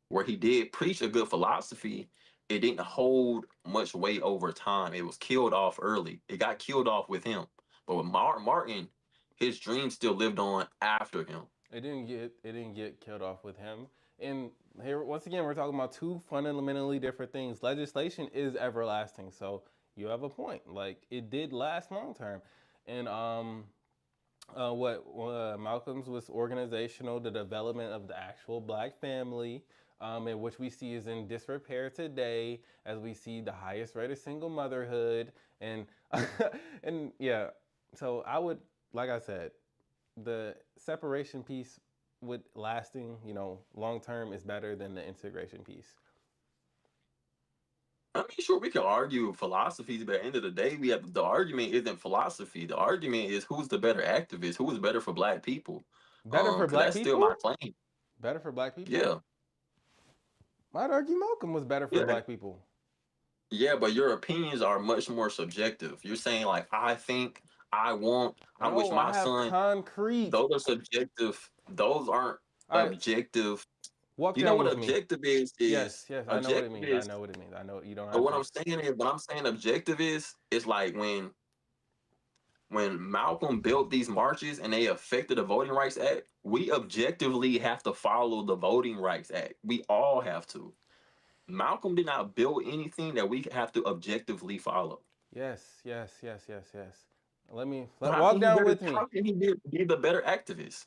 where he did preach a good philosophy, it didn't hold much weight over time. It was killed off early. It got killed off with him. But with Martin, his dream still lived on after him. It didn't get killed off with him. And here once again we're talking about two fundamentally different things. Legislation is everlasting, so you have a point. Like it did last long term, and what Malcolm's was organizational, the development of the actual black family, in which we see is in disrepair today, as we see the highest rate of single motherhood, and and yeah. So I would, like I said, the separation piece with lasting, long term is better than the integration piece. I mean, sure, we can argue philosophies, but at the end of the day, we have the argument isn't philosophy. The argument is who's the better activist, who is better for black people. Better for Because black that's still my people? claim. Better for black people? Yeah, I'd argue Malcolm was better for yeah, black people. yeah. But your opinions are much more subjective. You're saying like I think, I want, I wish No, I my have son. concrete. Those are subjective. Those aren't All right, objective. walk You know down what with me. objective is? Yes, yes, I know what it Objective means. I is. know what it means. I know you don't But have what to. I'm saying is, what I'm saying objective is like when Malcolm built these marches and they affected the Voting Rights Act, we objectively have to follow the Voting Rights Act. We all have to. Malcolm did not build anything that we have to objectively follow. Yes, yes, yes, yes, yes. So how Walk can he down better? with me. How can he be the better activist?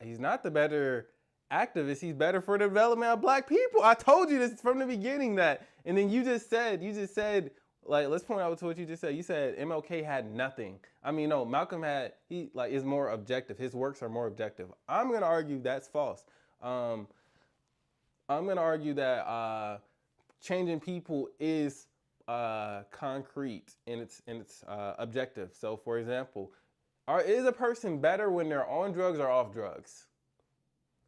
He's not the better activist. He's better for the development of black people. I told you this from the beginning that. And then you just said, like, let's point out to what you just said. You said MLK had nothing. I mean, no, Malcolm had, he, like, is more objective. His works are more objective. I'm going to argue that's false. Um, I'm going to argue that changing people is concrete and it's objective. So, for example, is a person better when they're on drugs or off drugs?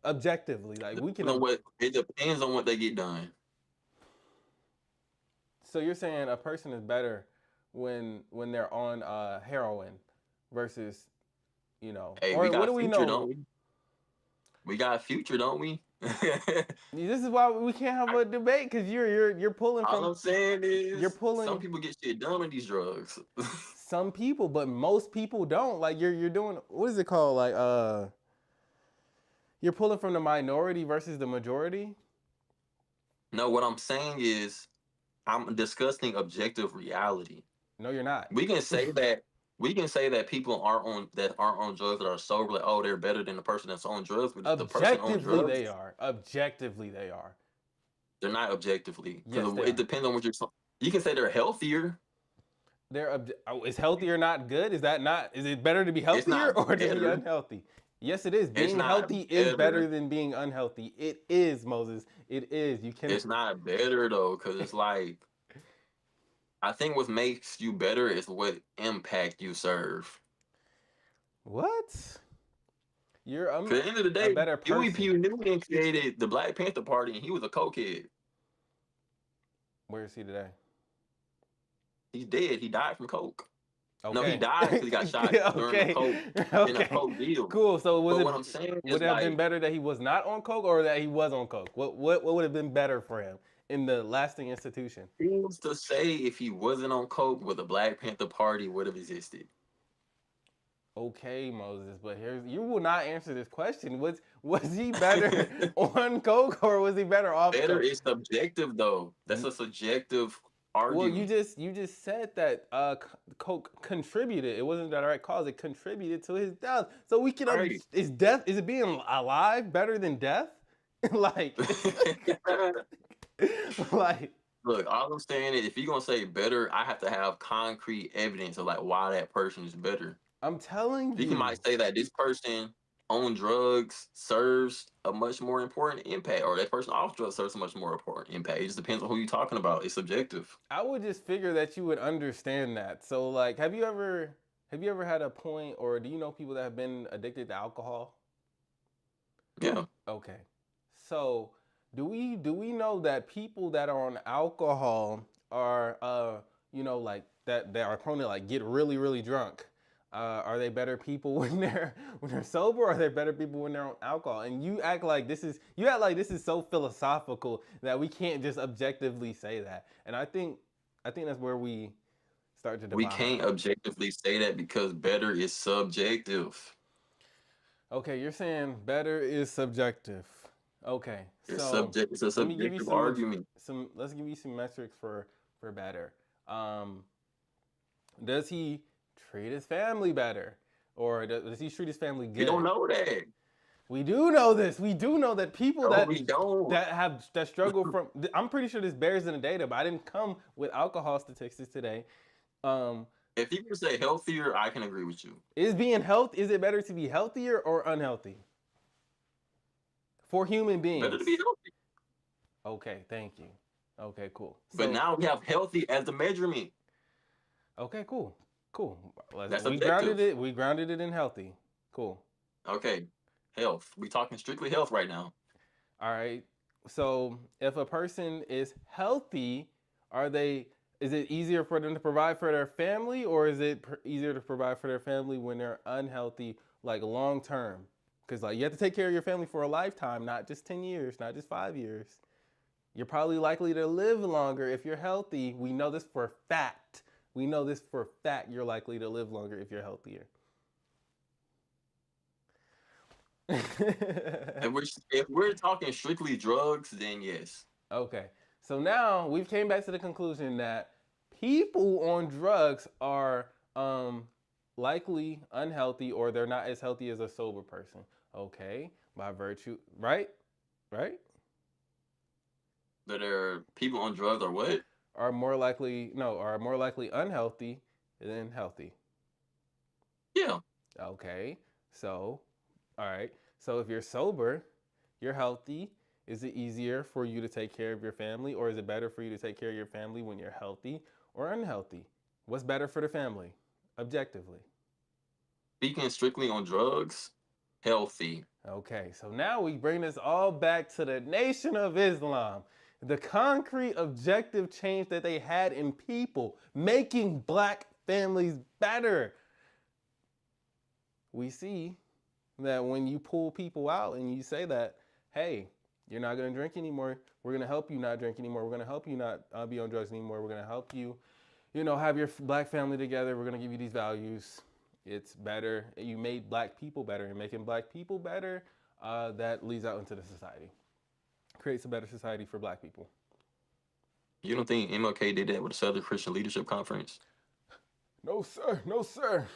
Objectively, like we You know can. what? It depends on what they get done. So you're saying a person is better when they're on heroin versus Hey, we or what do got we future, know? don't we? We got future, don't we? This is why we can't have a debate because you're pulling All from I'm saying you're is some pulling people get shit done with these drugs. some people, but most people don't. Like you're doing, what is it called? Like you're pulling from the minority versus the majority. No, what I'm saying is I'm discussing objective reality. No, you're not. We can say that we can say that people aren't on drugs that are sober, like, oh, they're better than the person that's on drugs, but if the person on Objectively, drugs, they are. Objectively, they are. they're not objectively Yes, because they it are. depends on what you're. You can say they're healthier. Is healthier not good? Is that not? Is it better to be It's healthier not or to be better. unhealthy? Yes, it is. It's Being not healthy is better better. than being unhealthy. It is, Moses. It is. You can. It's not better though, because it's like I think what makes you better is what impact you serve. What? You're Cause at the end of the a day, better Huey person. P. Newton created the Black Panther Party, and he was a cokehead. Where is he today? He's dead. He died from coke. No, he Okay. died because he got shot during the Okay. coke in a Okay. coke deal. Cool. So was But it what I'm saying would is it have been like better that he was not on coke or that he was on coke? What would have been better for him in the lasting institution? who's to say if he wasn't on coke, would the Black Panther Party would have existed? Okay, Moses, but here's you will not answer this question. Was he better on coke or was he better off Better coke? is subjective though. That's a subjective Well, argument. you just said that coke contributed. It wasn't the right cause. It contributed to his death. So we can Right. is death is it being alive better than death? like like Look, all I'm saying is if you're gonna say better, I have to have concrete evidence of like why that person is better. I'm telling You can you. might say that this person on drugs serves a much more important impact, or that person off drugs serves a much more important impact. It just depends on who you're talking about. It's subjective. I would just figure that you would understand that. So like have you ever had a point or do you know people that have been addicted to alcohol? Yeah. Okay. So do we know that people that are on alcohol are you know like that are prone to like get really drunk? Are they better people when they're sober or are they better people when they're on alcohol? And you act like this is so philosophical that we can't just objectively say that. And I think that's where we start to We divide. can't objectively say that because better is subjective. Okay, you're saying better is subjective. Okay, It's so subject. It's a let me give you subjective argument. some. Let's give you some metrics for better. Um, does he treat his family better, or does he treat his family We don't good? know that. We do know this. We do know that people No, we don't. that struggle from. I'm pretty sure this bears in the data, but I didn't come with alcohol statistics today. Um, If you can say healthier, I can agree with you. is it better to be healthier or unhealthy for human Better to be beings? healthy. Okay, thank you. Okay, cool. But So, now we have healthy as the measurement. okay, cool, cool. That's subjective. We grounded it in healthy. Cool. Okay. Health. We talking strictly health right now. All right. So, if a person is healthy, are they? Is it easier for them to provide for their family, or is it easier to provide for their family when they're unhealthy, like long term? Because like you have to take care of your family for a lifetime, not just 10 years, not just 5 years. You're probably likely to live longer if you're healthy. We know this for a fact. We know this for a fact. You're likely to live longer if you're healthier. If we're talking strictly drugs, then yes. Okay. So now we've came back to the conclusion that people on drugs are likely unhealthy or they're not as healthy as a sober person. Okay. By virtue, right? Right? That are people on drugs or what? Are more likely no, are more likely unhealthy than healthy. Yeah. Okay. So, all right. So if you're sober, you're healthy. Is it easier for you to take care of your family, or is it better for you to take care of your family when you're healthy or unhealthy? What's better for the family, objectively? Speaking strictly on drugs, healthy. Okay, so now we bring this all back to the Nation of Islam. The concrete objective change that they had in people, making black families better. We see that when you pull people out and you say that, hey, you're not going to drink anymore. We're going to help you not drink anymore. We're going to help you not be on drugs anymore. We're going to help you, you know, have your black family together. We're going to give you these values. It's better. You made black people better, and making black people better, that leads out into the society. Creates a better society for black people. You don't think MLK did that with the Southern Christian Leadership Conference? No, sir. No, sir. And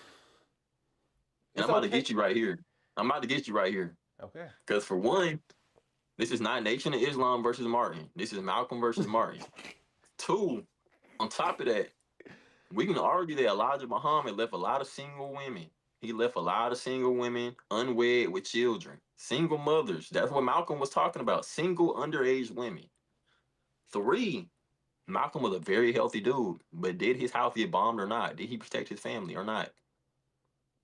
It's I'm about to okay. get you right here. I'm about to get you right here. Okay. Because for one, this is not Nation of Islam versus Martin. This is Malcolm versus Martin. Two, on top of that, we can argue that Elijah Muhammad left a lot of single women. He left a lot of single women unwed with children, single mothers. That's what Malcolm was talking about, single underage women. Three, Malcolm was a very healthy dude, but did his house get bombed or not? Did he protect his family or not?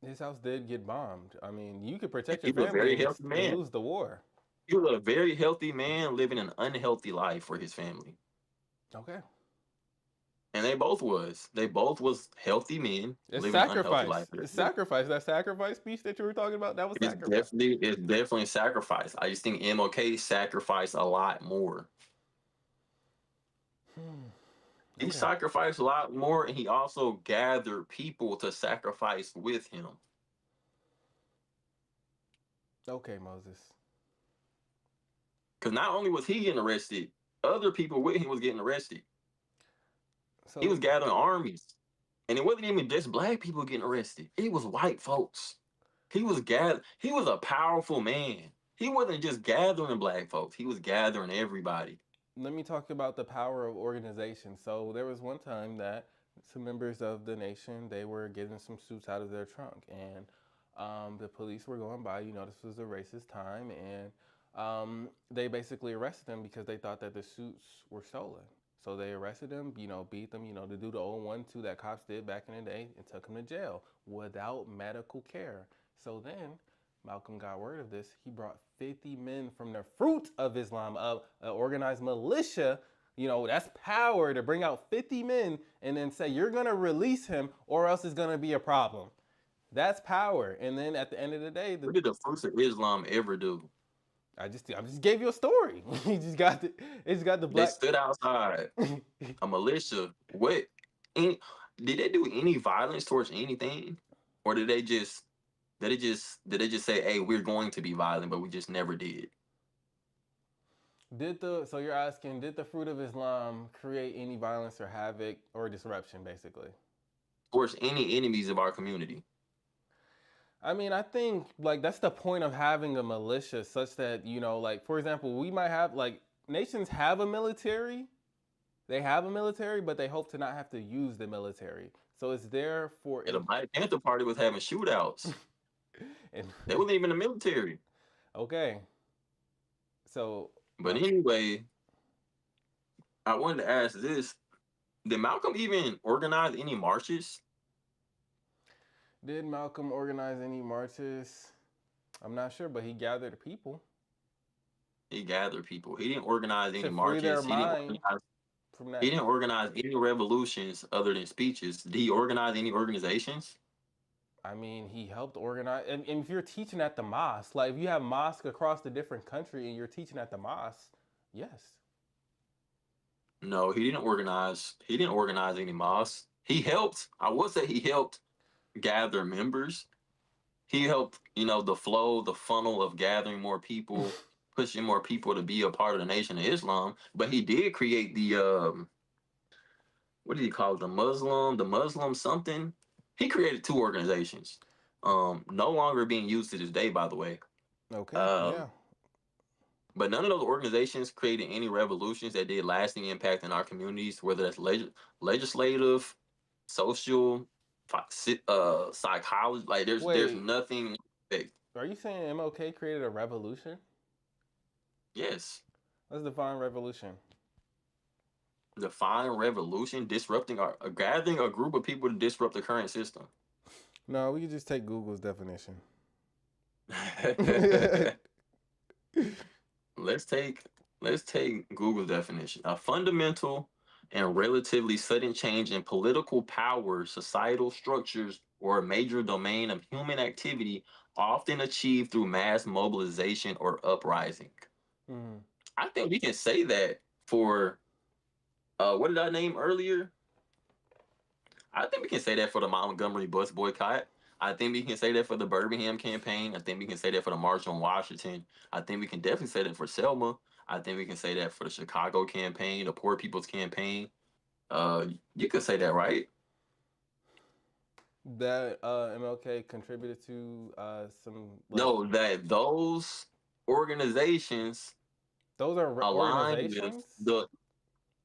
His house did get bombed. I mean, you could protect your He was a family very healthy and man. lose the war. He was a very healthy man living an unhealthy life for his family. Okay. And they both was healthy men It's living an unhealthy life. sacrifice. It's sacrifice. That sacrifice speech that you were talking about, that was sacrifice. It's definitely sacrifice. I just think MLK sacrificed a lot more. He Okay. sacrificed a lot more, and he also gathered people to sacrifice with him. Okay, Moses. Because not only was he getting arrested, other people with him was getting arrested. He was So gathering armies, and it wasn't even just black people getting arrested. It was white folks. He was a powerful man. He wasn't just gathering black folks. He was gathering everybody. let me talk about the power of organization. So there was one time that some members of the nation, they were getting some suits out of their trunk, and the police were going by. You know, this was a racist time, and they basically arrested them because they thought that the suits were stolen. So they arrested them, you know, beat them, you know, to do the old 1-2 that cops did back in the day, and took them to jail without medical care. So then Malcolm got word of this. He brought 50 men from the fruit of Islam, of an organized militia. You know, that's power to bring out 50 men and then say, you're going to release him or else it's going to be a problem. That's power. And then at the end of the day, What did the Fruits of Islam ever do? I just gave you a story. He just got the, it's got the They black. stood outside a militia. What? Any, did they do any violence towards anything, or did they just say, "Hey, we're going to be violent," but we just never did So you're asking, did the fruit of Islam create any violence or havoc or disruption, basically? towards any enemies of our community? I mean, I think like that's the point of having a militia, such that you know, like for example, we might have like nations have a military. They have a military, but they hope to not have to use the military. So it's there for And the in. Black Panther Party was having shootouts. And They weren't even in the military. okay, so But anyway, I wanted to ask this: did Malcolm even organize any marches? did Malcolm organize any marches? I'm not sure, but he gathered people He gathered people. He didn't organize any to free their marches. mind from He that. didn't organize any revolutions other than speeches. Did he organize any organizations? I mean, he helped organize. And if you're teaching at the mosque, like if you have mosque across the different country and you're teaching at the mosque, yes. No, he didn't organize. He didn't organize any mosques. He helped. I would say he helped gather members. He helped, the flow, the funnel of gathering more people, pushing more people to be a part of the Nation of Islam. But he did create the what did he call it? The Muslim something. He created two organizations. No longer being used to this day, by the way. Okay, Um, yeah. but none of those organizations created any revolutions that did lasting impact in our communities, whether that's legislative, social, psychology. Like there's Wait, nothing. That, are you saying MLK created a revolution? yes, Let's define revolution. define revolution, disrupting gathering a group of people to disrupt the current system. No, we could just take Google's definition. let's take Google's definition. A fundamental and relatively sudden change in political power, societal structures, or a major domain of human activity, often achieved through mass mobilization or uprising. Mhm. I think we can say that for what did I name earlier? I think we can say that for the Montgomery bus boycott. I think we can say that for the Birmingham campaign. I think we can say that for the March on Washington. I think we can definitely say that for Selma. I think we can say that for the Chicago campaign, the Poor People's campaign. You could say that, right? That MLK contributed to some like No, that those organizations those are align with organizations.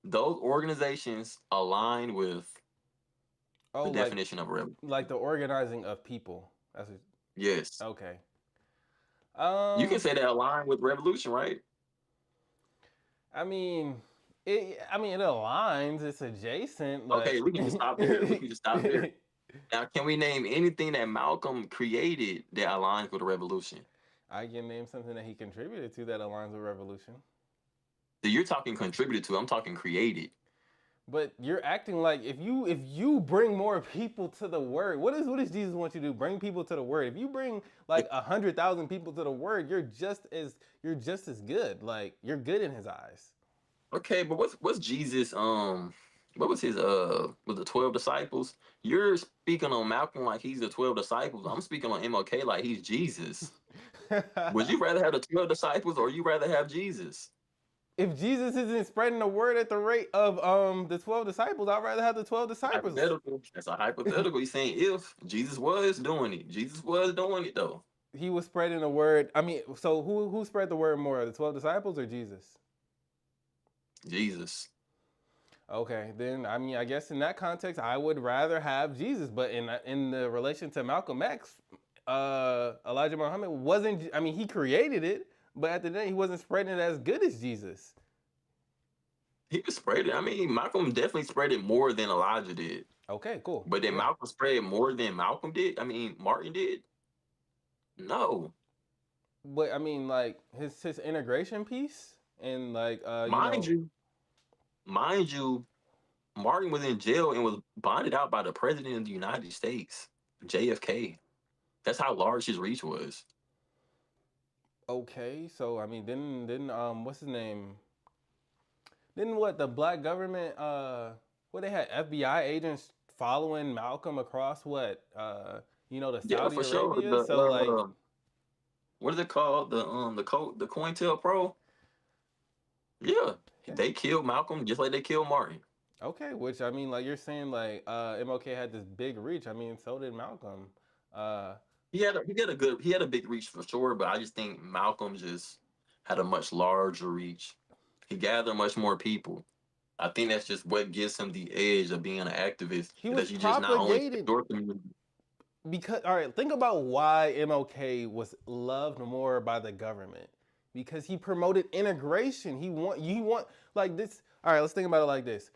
those organizations align with Oh, the definition of a rebel. like the organizing of people. Yes, Okay. you can Um, say that align with revolution, right? I mean, it aligns. It's adjacent. Okay, Like, we can just stop there. We can just stop there. Now, can we name anything that Malcolm created that aligns with the revolution? I can name something that he contributed to that aligns with revolution. So you're talking contributed to. I'm talking created. But you're acting like if you bring more people to the word, what does Jesus want you to do? Bring people to the word. If you bring like 100,000 people to the word, you're just as good. Like you're good in his eyes. Okay, but what's Jesus what was his with the 12 disciples? You're speaking on Malcolm like he's the 12 disciples. I'm speaking on MLK like he's Jesus. Would you rather have the 12 disciples or you rather have Jesus? If Jesus isn't spreading the word at the rate of the 12 disciples, I'd rather have the 12 disciples. Hypothetical. That's a hypothetical. He's saying if Jesus was doing it. Jesus was doing it though. He was spreading the word. I mean, so who spread the word more, the 12 disciples or Jesus? Jesus. Okay, then I mean, I guess in that context, I would rather have Jesus. But in the relation to Malcolm X, Elijah Muhammad wasn't. I mean, he created it, but at the end, he wasn't spreading it as good as Jesus. He was spread it. I mean, Malcolm definitely spread it more than Elijah did. Okay, cool. But then Yeah, Malcolm spread more than Malcolm did. I mean, Martin did. No, but I mean, like his integration piece and like mind you, mind you, Martin was in jail and was bonded out by the president of the United States, JFK. That's how large his reach was. okay. So I mean, then what's his name? Didn't what the black government what they had FBI agents following Malcolm across the Yeah, Saudi for sure. Arabia? So like What is it called? The COINTELPRO. Yeah, yeah. they killed Malcolm just like they killed Martin. Okay, which I mean like you're saying like MLK had this big reach. I mean so did Malcolm. Uh He had a big reach for sure, but I just think Malcolm just had a much larger reach. He gathered much more people. I think that's just what gives him the edge of being an activist. he Is was that you just not only propagated your community. because all right, think about why MLK was loved more by the government. Because he promoted integration. He want like this. All right, let's think about it like this.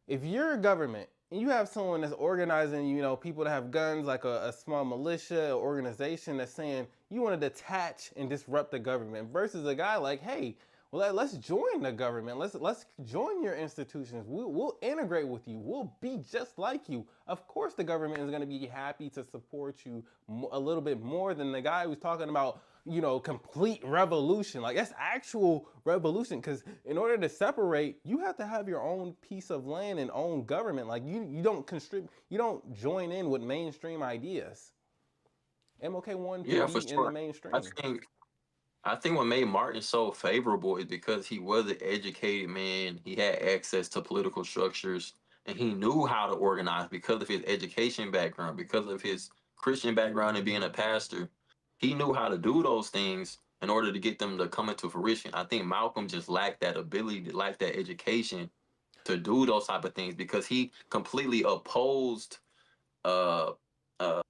If you're a government and you have someone that's organizing, people that have guns, like a small militia organization that's saying you want to detach and disrupt the government, versus a guy like, hey, well, let's join the government. Let's join your institutions. We'll integrate with you. We'll be just like you. Of course, the government is going to be happy to support you a little bit more than the guy who's talking about complete revolution. Like that's actual revolution. Because in order to separate, you have to have your own piece of land and own government. Like you don't constricт, you don't join in with mainstream ideas. MLK wanted to Yeah, for be in the sure. I mainstream. think I think what made Martin so favorable is because he was an educated man. He had access to political structures and he knew how to organize because of his education background, because of his Christian background and being a pastor. He knew how to do those things in order to get them to come into fruition. I think Malcolm just lacked that ability, lacked that education to do those type of things because he completely opposed uh, uh,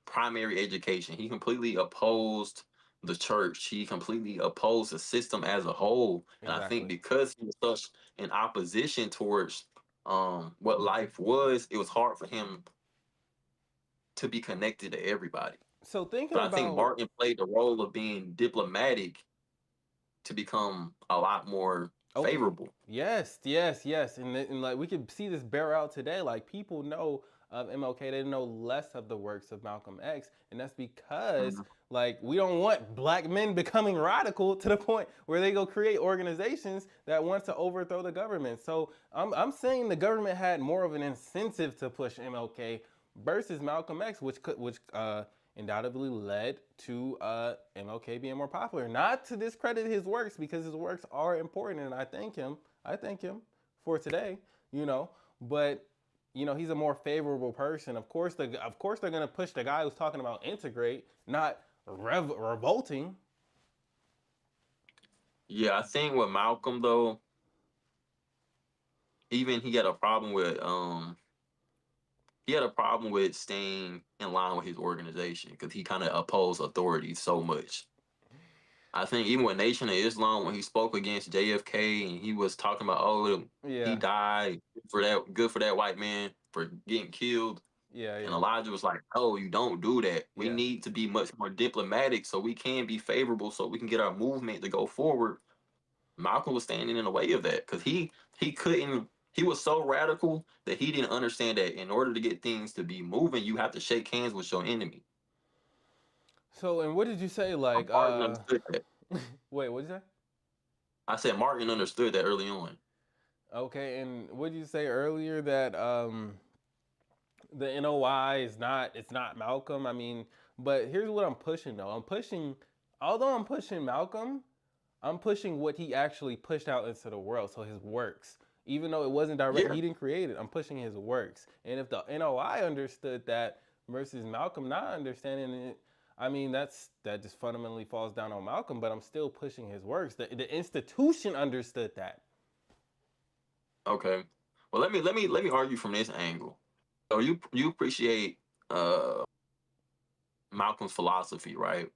primary education. He completely opposed the church. He completely opposed the system as a whole. And I think Exactly. because he was such in opposition towards what life was, it was hard for him to be connected to everybody. So thinking But I think about Martin played the role of being diplomatic to become a lot more okay, favorable. yes, yes, yes, and like we could see this bear out today. Like people know of MLK, they know less of the works of Malcolm X, and that's because Mhm. like we don't want black men becoming radical to the point where they go create organizations that want to overthrow the government. So I'm saying the government had more of an incentive to push MLK versus Malcolm X, which undoubtedly led to MLK being more popular. Not to discredit his works because his works are important, and I thank him. I thank him for today. You know, but he's a more favorable person. Of course they're gonna push the guy who's talking about integrate, not revolting. Yeah, I think with Malcolm though, even he had a problem with staying in line with his organization because he kind of opposed authority so much. I think even with Nation of Islam, when he spoke against JFK and he was talking about, oh, he Yeah, died for that, good for that white man for getting killed. yeah, And yeah, Elijah was like, oh, you don't do that. We yeah. need to be much more diplomatic so we can be favorable so we can get our movement to go forward. Malcolm was standing in the way of that because he couldn't. He was so radical that he didn't understand that in order to get things to be moving, you have to shake hands with your enemy. So, and what did you say? Like, Martin understood that. wait, what did you say? I said Martin understood that early on. Okay, and what did you say earlier that the NOI is not, it's not Malcolm? I mean, but here's what I'm pushing though. I'm pushing, although I'm pushing Malcolm, I'm pushing what he actually pushed out into the world. So his works, even though it wasn't direct, Yeah. he didn't create it. I'm pushing his works. And if the NOI understood that versus Malcolm not understanding it, I mean that just fundamentally falls down on Malcolm. But I'm still pushing his works. The institution understood that. Okay. Well, let me argue from this angle. So you appreciate uh Malcolm's philosophy, right?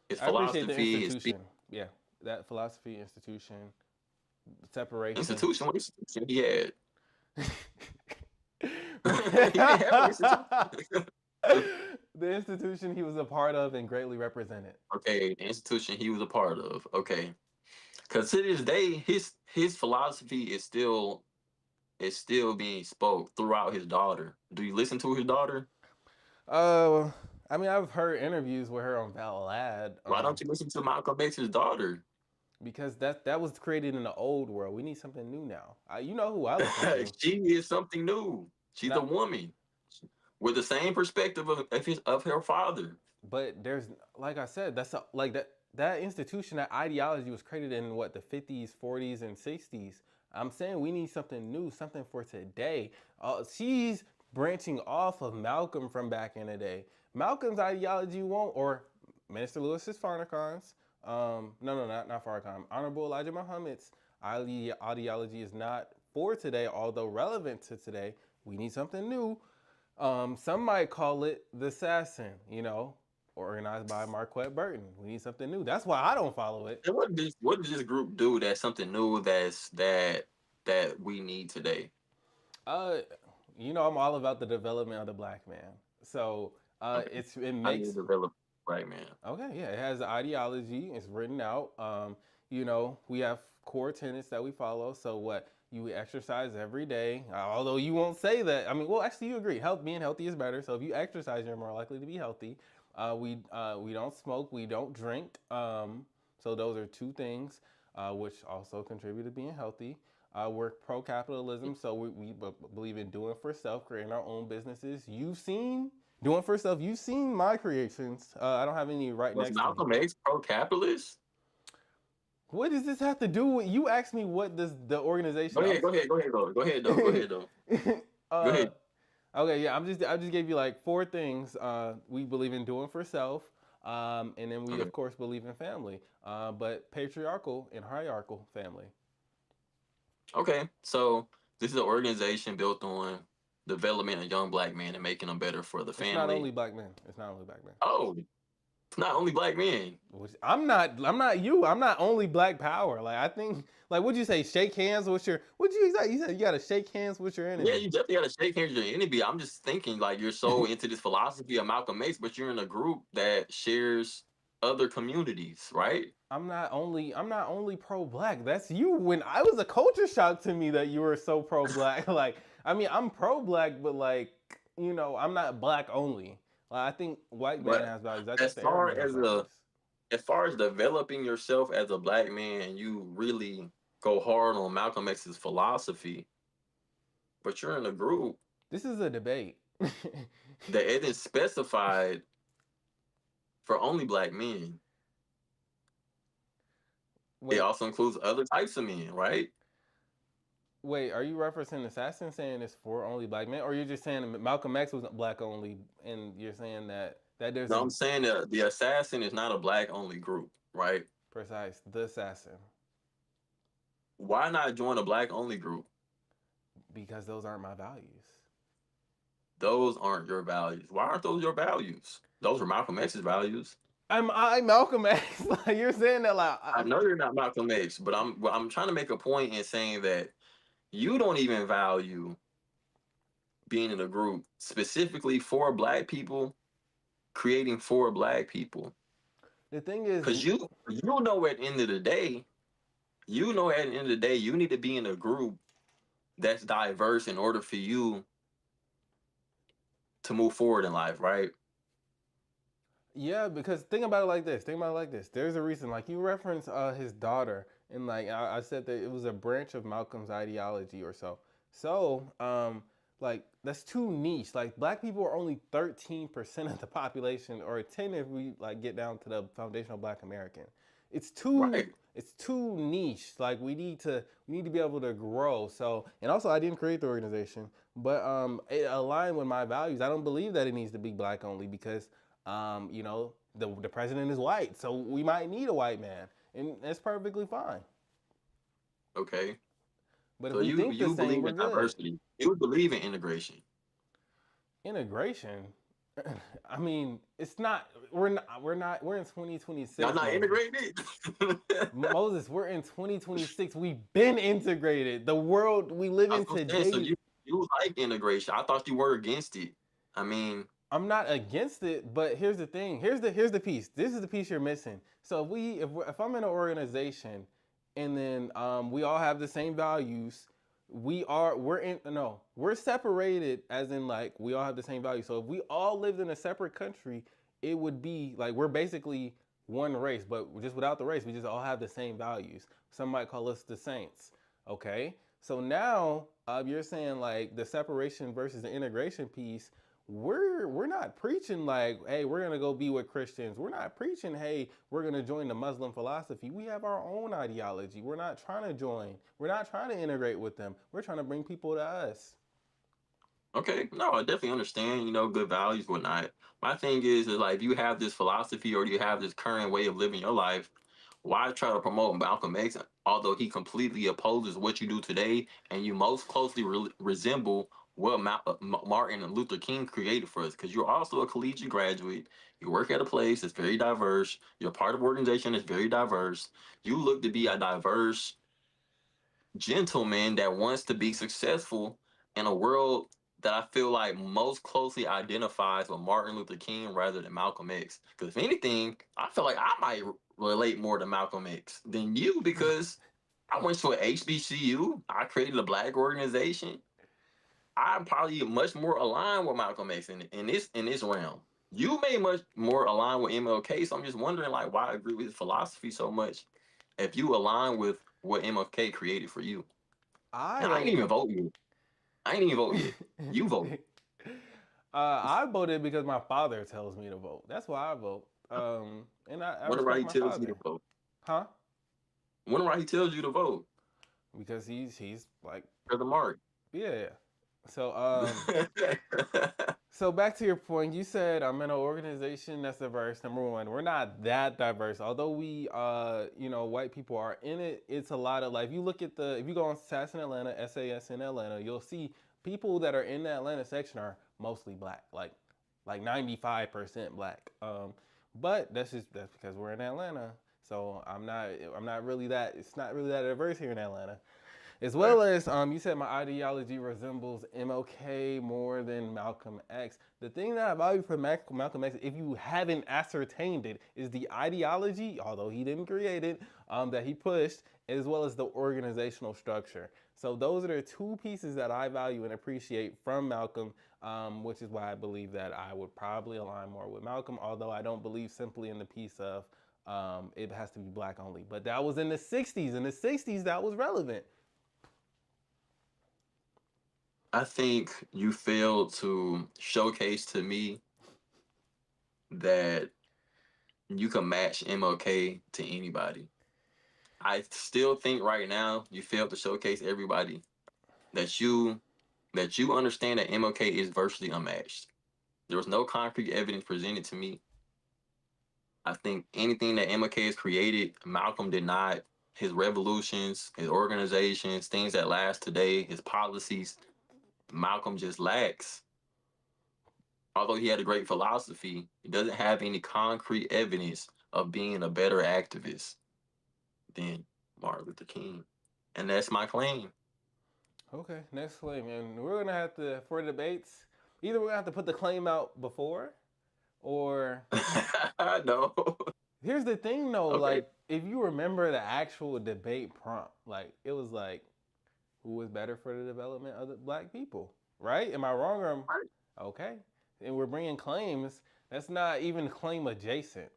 His I appreciate the philosophy, his institution. Yeah, that philosophy, institution, separation. institution. What institution he had? He didn't have an institution. The institution he was a part of and greatly represented. Okay, the institution he was a part of. Okay, because to this day, his philosophy is still being spoke throughout his daughter. Do you listen to his daughter? Uh, I mean, I've heard interviews with her on Valad, Why don't you listen to Malcolm X's daughter? because that was created in the old world. We need something new now. You know who I listen to? She is something new. She's a Not, woman with the same perspective of her father. but there's like I said, like that institution, that ideology was created in what the 50s, 40s, and 60s. I'm saying we need something new, something for today. She's branching off of Malcolm from back in the day. Malcolm's ideology won't, or Minister Lewis's Farrakhan's. No, no, not Farrakhan. Honorable Elijah Muhammad's ideology is not for today, although relevant to today. We need something new. Some might call it the assassin, organized by Marquette Burton. We need something new. That's why I don't follow it. And what did this group do that's something new that we need today? Uh, I'm all about the development of the black man. So Okay. it How do you makes develop right man? okay, yeah, it has the ideology. It's written out. We have core tenets that we follow. So what you exercise every day, although you won't say that. I mean, well, actually, you agree. Being healthy is better. So if you exercise, you're more likely to be healthy. We don't smoke. We don't drink. So those are two things which also contribute to being healthy. We're pro capitalism, so we believe in doing for self, creating our own businesses. You've seen doing for self. You've seen my creations. I don't have any right Was next to me. Malcolm X pro-capitalist? What does this have to do with you? Asked me what does the Go organization ahead, go ahead, go ahead, though. Go ahead, though. Go ahead, though. Go uh, ahead. okay, yeah. I just gave you like four things. We believe in doing for self, and then we Okay. of course believe in family, but patriarchal and hierarchical family. Okay. So this is an organization built on development of young black men and making them better for the It's not family. only black men. It's not only black men. Oh, it's not only black men. Which I'm not. I'm not you. I'm not only black power. Like I think. Like what'd you say? Shake hands with your. What'd you say? You said you gotta shake hands with your Yeah, enemy. you definitely got to shake hands with your enemy. I'm just thinking like you're so into this philosophy of Malcolm X, but you're in a group that shares other communities, right? I'm not only pro black. That's you. When I was a culture shock to me that you were so pro black. Like I mean I'm pro black, but like I'm not black only. Like, I think white man But has values. I think as the Arab far man has as values. developing yourself as a black man, and you really go hard on Malcolm X's philosophy, but you're in a group This is a debate. that isn't specified for only black men. It Wait, also includes other types of men, right? wait. Are you referencing assassin saying it's for only black men, or you're just saying Malcolm X was black only, and you're saying that there's No, a I'm saying that the assassin is not a black only group, right? precise the assassin Why not join a black only group? because those aren't my values. Those aren't your values. Why aren't those your values? Those are Malcolm X's values. I'm Malcolm X. Like you're saying that like I know you're not Malcolm X, but I'm trying to make a point in saying that you don't even value being in a group specifically for black people, creating for black people. the thing is, Cause you know at the end of the day, you know at the end of the day, you need to be in a group that's diverse in order for you to move forward in life, right? Yeah, because think about it like this. Think about it like this. There's a reason. Like you referenced his daughter, and like I said that it was a branch of Malcolm's ideology or so. So, like that's too niche. Like black people are only 13% of the population, or 10 if we like get down to the foundational Black American. Right. It's too niche. Like we need to be able to grow. So, and also I didn't create the organization, but it aligned with my values. I don't believe that it needs to be black only because you know, the president is white, so we might need a white man, and that's perfectly fine. Okay. But if So we think the you same, believe we're in good. diversity. You believe in integration. Integration. I mean, it's not. We're not. We're in Y'all 2026, not Moses. integrated? Moses, we're in 2026. We've been integrated. The world we live I was in gonna say, so today. you like integration. I thought you were against it. I mean, I'm not against it, but here's the thing. Here's the piece. This is the piece you're missing. So if I'm in an organization, and then we all have the same values, we're separated as in like we all have the same values. So if we all lived in a separate country, it would be like we're basically one race, but just without the race, we just all have the same values. Some might call us the saints. Okay, so now you're saying like the separation versus the integration piece, we're not preaching like, hey, we're gonna go be with Christians. We're not preaching, hey, we're gonna join the Muslim philosophy. We have our own ideology. We're not trying to join. We're not trying to integrate with them. We're trying to bring people to us. okay, no, I definitely understand, good values, whatnot. My thing is like if you have this philosophy or you have this current way of living your life, why try to promote Malcolm X, although he completely opposes what you do today and you most closely resemble what Martin and Luther King created for us? Because you're also a collegiate graduate. You work at a place that's very diverse. You're part of an organization that's very diverse. You look to be a diverse gentleman that wants to be successful in a world that I feel like most closely identifies with Martin Luther King rather than Malcolm X. Because if anything, I feel like I might relate more to Malcolm X than you because I went to an HBCU. I created a black organization. I'm probably much more aligned with Malcolm X in this realm. You may much more align with MLK, so I'm just wondering like why I agree with his philosophy so much. If you align with what MLK created for you. I And I ain't don't. even vote you. I ain't even vote yet. You vote. I voted because my father tells me to vote. That's why I vote. And I Wonder why respect he my tells you father. to vote. Huh? Wonder why he tells you to vote. Because he's like, Brother Mark. yeah. So so back to your point, you said I'm in an organization that's diverse. Number one, we're not that diverse. Although we, white people are in it, it's a lot of like. If you look at if you go on SAS in Atlanta, SAS in Atlanta, you'll see people that are in the Atlanta section are mostly black, like 95% black. But that's because we're in Atlanta. So I'm not really that. It's not really that diverse here in Atlanta. As Right. well as you said my ideology resembles MLK more than Malcolm X. The thing that I value for Malcolm X, if you haven't ascertained it, is the ideology, although he didn't create it, that he pushed, as well as the organizational structure. So those are the two pieces that I value and appreciate from Malcolm, which is why I believe that I would probably align more with Malcolm, although I don't believe simply in the piece of it has to be black only. But that was in the 60s. In the 60s, that was relevant. I think you failed to showcase to me that you can match MLK to anybody. I still think right now you failed to showcase everybody that you understand that MLK is virtually unmatched. There was no concrete evidence presented to me. I think anything that MLK has created, Malcolm did not. His revolutions, his organizations, things that last today, his policies, Malcolm just lacks. Although he had a great philosophy, he doesn't have any concrete evidence of being a better activist than Martin Luther King. And that's my claim. Okay, next claim, and we're gonna have to for debates. Either we're gonna have to put the claim out before, or No. here's the thing though. Okay. Like, if you remember the actual debate prompt, like it was like who was better for the development of the black people. Right? Am I wrong or okay? And we're bringing claims that's not even claim adjacent.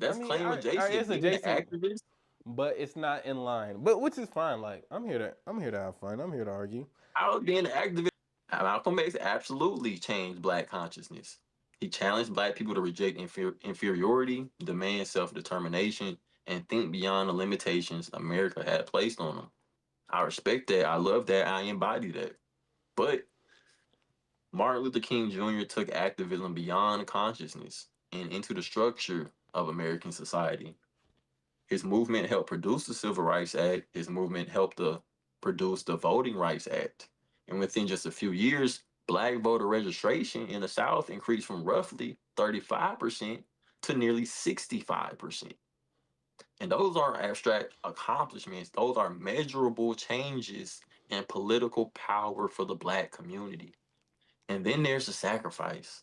I That's mean, claim adjacent. it's Being an adjacent, activist, but it's not in line. But which is fine. Like I'm here to have fun. I'm here to argue. I was being an activist. Malcolm X absolutely changed black consciousness. He challenged black people to reject inferiority, demand self determination, and think beyond the limitations America had placed on them. I respect that. I love that. I embody that. But Martin Luther King Jr. took activism beyond consciousness and into the structure of American society. His movement helped produce the Civil Rights Act. His movement helped to produce the Voting Rights Act. And within just a few years, black voter registration in the South increased from roughly 35% to nearly 65%. And those aren't abstract accomplishments, those are measurable changes in political power for the black community. And then there's the sacrifice.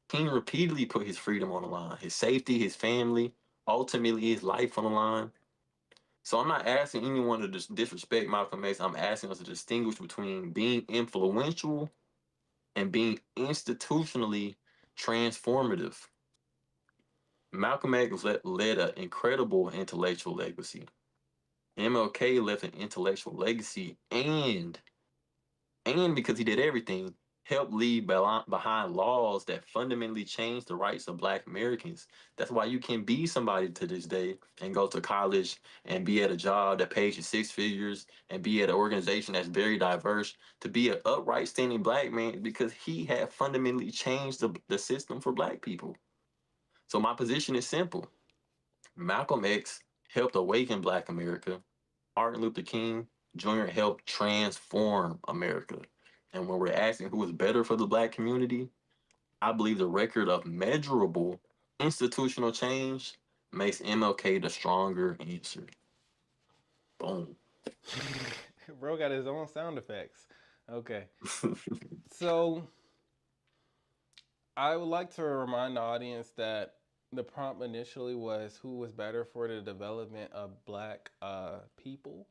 King repeatedly put his freedom on the line, his safety, his family, ultimately his life on the line. So I'm not asking anyone to disrespect Malcolm X. I'm asking us to distinguish between being influential and being institutionally transformative. Malcolm X led an incredible intellectual legacy. MLK left an intellectual legacy and because he did everything, helped leave behind laws that fundamentally changed the rights of Black Americans. That's why you can be somebody to this day and go to college and be at a job that pays you six figures and be at an organization that's very diverse to be an upright standing Black man because he had fundamentally changed the system for Black people. So my position is simple. Malcolm X helped awaken Black America. Martin Luther King Jr. helped transform America. And when we're asking who is better for the black community, I believe the record of measurable institutional change makes MLK the stronger answer. Boom. Bro got his own sound effects. Okay. So I would like to remind the audience that the prompt initially was who was better for the development of black people.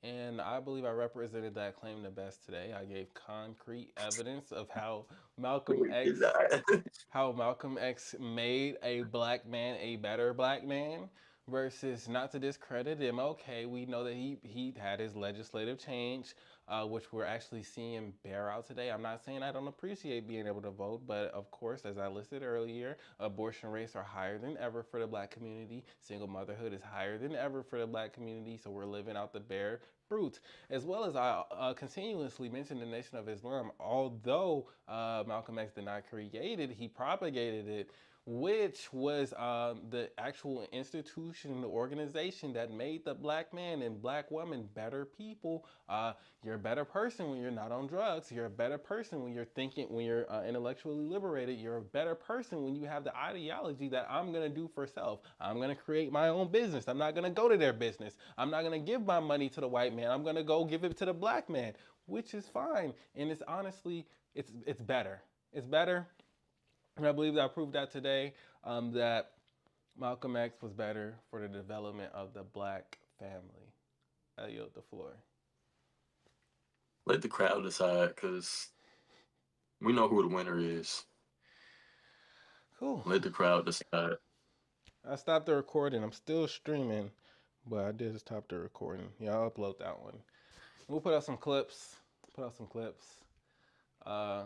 And I believe I represented that claim the best today. I gave concrete evidence of Malcolm We did X that. how Malcolm X made a black man a better black man versus not to discredit MLK. We know that he had his legislative change, which we're actually seeing bear out today. I'm not saying I don't appreciate being able to vote, but of course, as I listed earlier, abortion rates are higher than ever for the black community. Single motherhood is higher than ever for the black community, so we're living out the bare fruit. As well as I continuously mention the Nation of Islam, although Malcolm X did not create it, he propagated it, which was the actual institution, the organization that made the black man and black woman better people. You're a better person when you're not on drugs. You're a better person when you're thinking, when you're intellectually liberated. You're a better person when you have the ideology that I'm going to do for self. I'm going to create my own business. I'm not going to go to their business. I'm not going to give my money to the white man. I'm going to go give it to the black man, which is fine. And it's honestly, it's better. It's better. And I believe that I proved that today, that Malcolm X was better for the development of the black family. I yield the floor. Let the crowd decide because we know who the winner is. Cool. Let the crowd decide. I stopped the recording. I'm still streaming, but I did stop the recording. Yeah, I'll upload that one. We'll put out some clips. Put out some clips. Uh,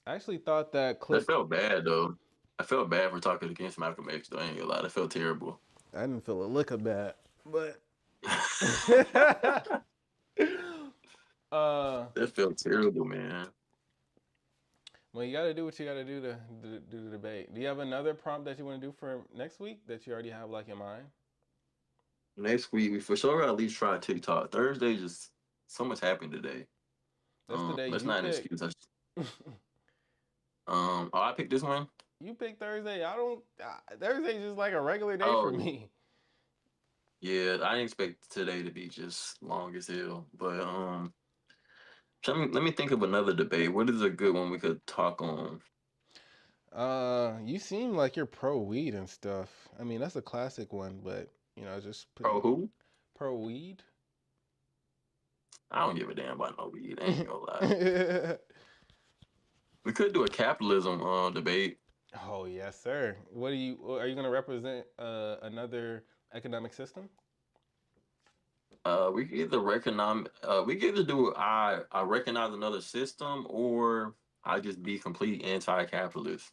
I actually thought that I clip. felt bad though. I felt bad for talking against Malcolm X though. I ain't gonna lie. I felt terrible. I didn't feel a lick of bad, but uh, That felt terrible, man. well, you got to do what you got to do to do the debate. Do you have another prompt that you want to do for next week that you already have like in mind? Next week, we for sure gotta at least try TikTok. Thursday, just so much happened today. That's the day That's you not an pick. excuse. Oh, I picked this one. You pick Thursday. I don't. Thursday's just like a regular day for Oh, me. yeah, I didn't expect today to be just long as hell. But let me think of another debate. What is a good one we could talk on? You seem like you're pro weed and stuff. I mean, that's a classic one, but just Pro putting who? pro weed. I don't give a damn about no weed. I ain't gonna lie. Oh We could do a capitalism debate. yes, sir. What are you going to represent another economic system? We could either recognize we could either do I recognize another system, or I just be complete anti-capitalist.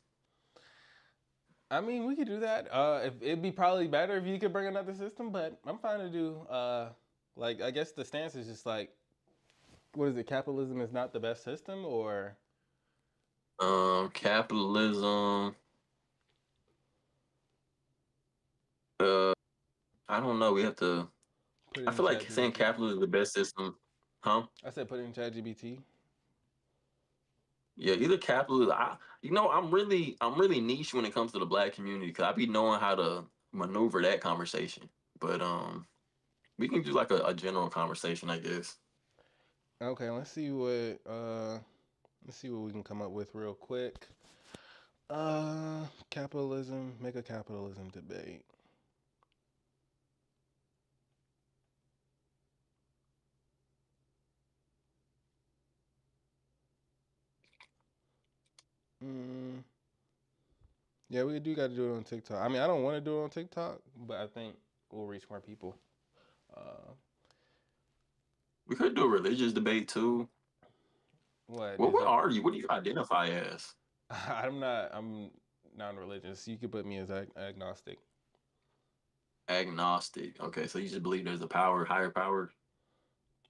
I mean, we could do that. If it'd be probably better if you could bring another system, but I'm fine to do. Like I guess the stance is just like, what is it? Capitalism is not the best system, or Capitalism. Uh, I don't know. We have to. put it I in feel like Chat saying GPT. capitalism is the best system, huh? I said put it in Chat GPT. Yeah, either capitalism. I'm really niche when it comes to the black community because I be knowing how to maneuver that conversation. But we can do like a general conversation, I guess. Okay, let's see what we can come up with real quick. Capitalism, make a capitalism debate. Mm, yeah, we do got to do it on TikTok. I mean, I don't want to do it on TikTok, but I think we'll reach more people. Uh, We could do a religious debate too. what Well, is what there? are you? What do you identify as? I'm not. I'm non-religious. You could put me as agnostic. Agnostic. Okay, so you just believe there's a power, higher power.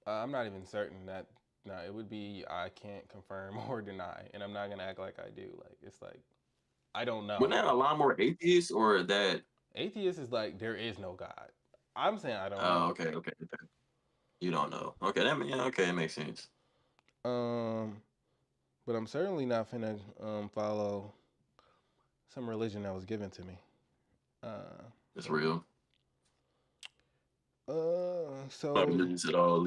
I'm not even certain that. No, it would be I can't confirm or deny, and I'm not gonna act like I do. Like it's like I don't know. Wouldn't that a lot more atheists or that? Atheist is like there is no God. I'm saying I don't Oh, know. okay, okay, okay. You don't know. Okay, yeah, okay, it makes sense. Um, but I'm certainly not finna follow some religion that was given to me. Uh, It's real. Not so religious at all.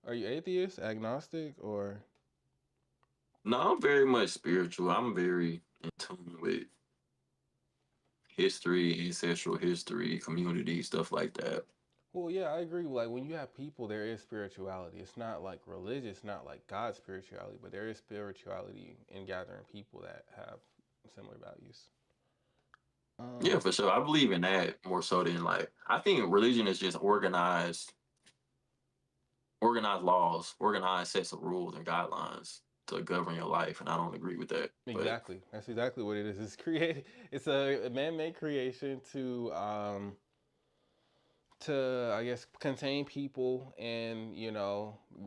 are you atheist, agnostic, or No, I'm very much spiritual. I'm very in tune with history, ancestral history, community, stuff like that. well, yeah, I agree. Like when you have people, there is spirituality. It's not like religious, not like God's spirituality, but there is spirituality in gathering people that have similar values. Yeah, Um, for sure. I believe in that more so than like I think religion is just organized laws, organized sets of rules and guidelines to govern your life, and I don't agree with that. But exactly. That's exactly what it is. It's created. It's a man-made creation to I guess contain people and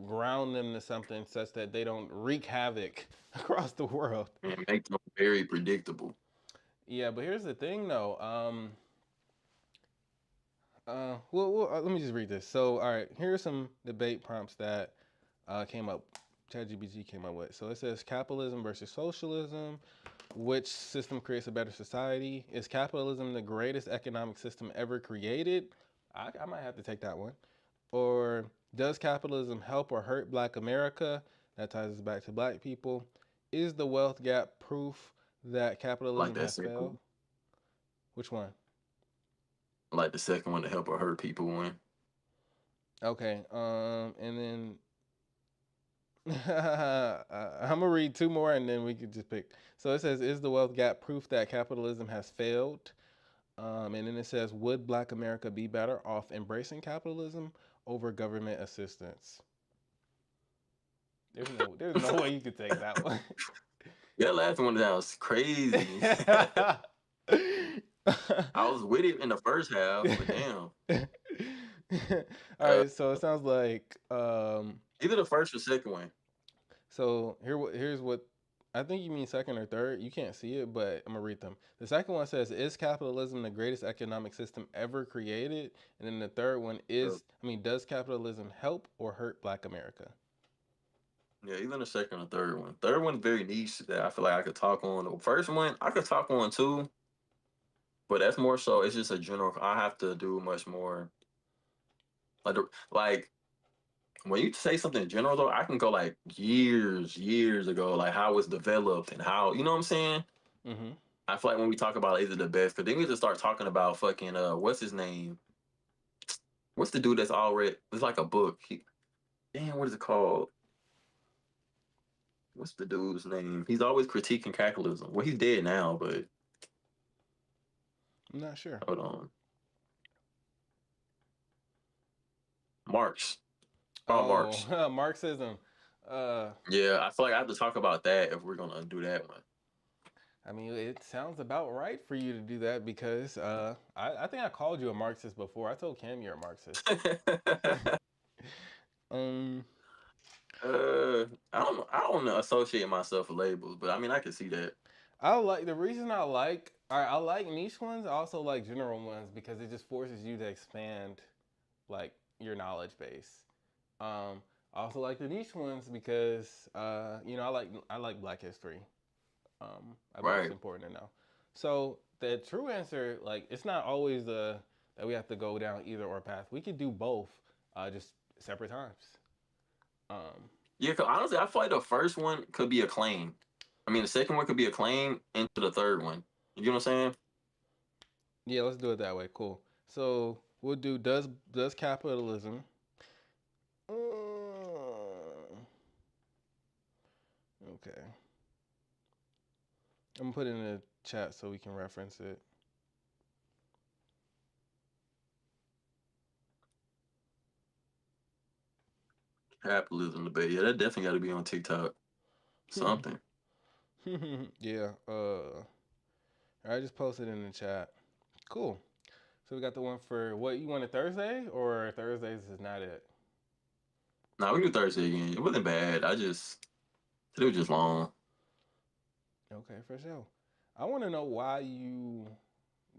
ground them to something such that they don't wreak havoc across the world. and make them very predictable. Yeah, but here's the thing though. Let me just read this. So, all right, here are some debate prompts that came up. ChatGPT came up with. So it says capitalism versus socialism. Which system creates a better society? Is capitalism the greatest economic system ever created? I might have to take that one. Or does capitalism help or hurt Black America? That ties us back to Black people. Is the wealth gap proof that Like capitalism that has second failed? one. Which one? Like the second one to help or hurt people win. Okay. And then I'm gonna read two more, and then we can just pick. So it says, "Is the wealth gap proof that capitalism has failed?" And then it says, "Would Black America be better off embracing capitalism over government assistance?" There's no way you could take that one. That last one that was crazy. I was with it in the first half, but damn. All Uh, right, so it sounds like Either the first or second one. so here's what I think you mean second or third. You can't see it, but I'm gonna read them. The second one says, "Is capitalism the greatest economic system ever created?" And then the third one Uh, is, does capitalism help or hurt Black America? yeah, either the second or third one. Third one's very niche that I feel like I could talk on. The first one I could talk on too, but that's more so. It's just a general. I have to do much more. Like when you say something general though, I can go like years ago, like how it was developed and how you know what I'm saying. Mm-hmm. I feel like when we talk about either the best, because then we just start talking about fucking what's his name? what's the dude that's already? It's like a book. Damn, what is it called? What's the dude's name? He's always critiquing capitalism. Well, he's dead now, but I'm not sure. hold on, Marx. Karl Oh, Marx. Marxism. Uh, Yeah, I feel like I have to talk about that if we're gonna do that one. I mean, it sounds about right for you to do that because I think I called you a Marxist before. I told Cam you're a Marxist. um, I don't associate myself with labels, but I mean I can see that. I like the reason I like niche ones. I also like general ones because it just forces you to expand like your knowledge base. I also like the niche ones because I like Black history. I think it's Right. important to know. So the true answer, like, it's not always that we have to go down either or path. We could do both, just separate times. Um, Yeah, 'cause honestly, I feel like the first one could be a claim. I mean, the second one could be a claim into the third one. You know what I'm saying? yeah, let's do it that way. Cool. So we'll do does capitalism. Okay, I'm gonna put it in the chat so we can reference it. Capitalism debate. Yeah, that definitely got to be on TikTok. Something. Yeah. I just posted in the chat. Cool. So we got the one for what you wanted Thursday, or Thursdays is not it. Nah, we do Thursday again. It wasn't bad. It was just long. Okay, for sure. I want to know why you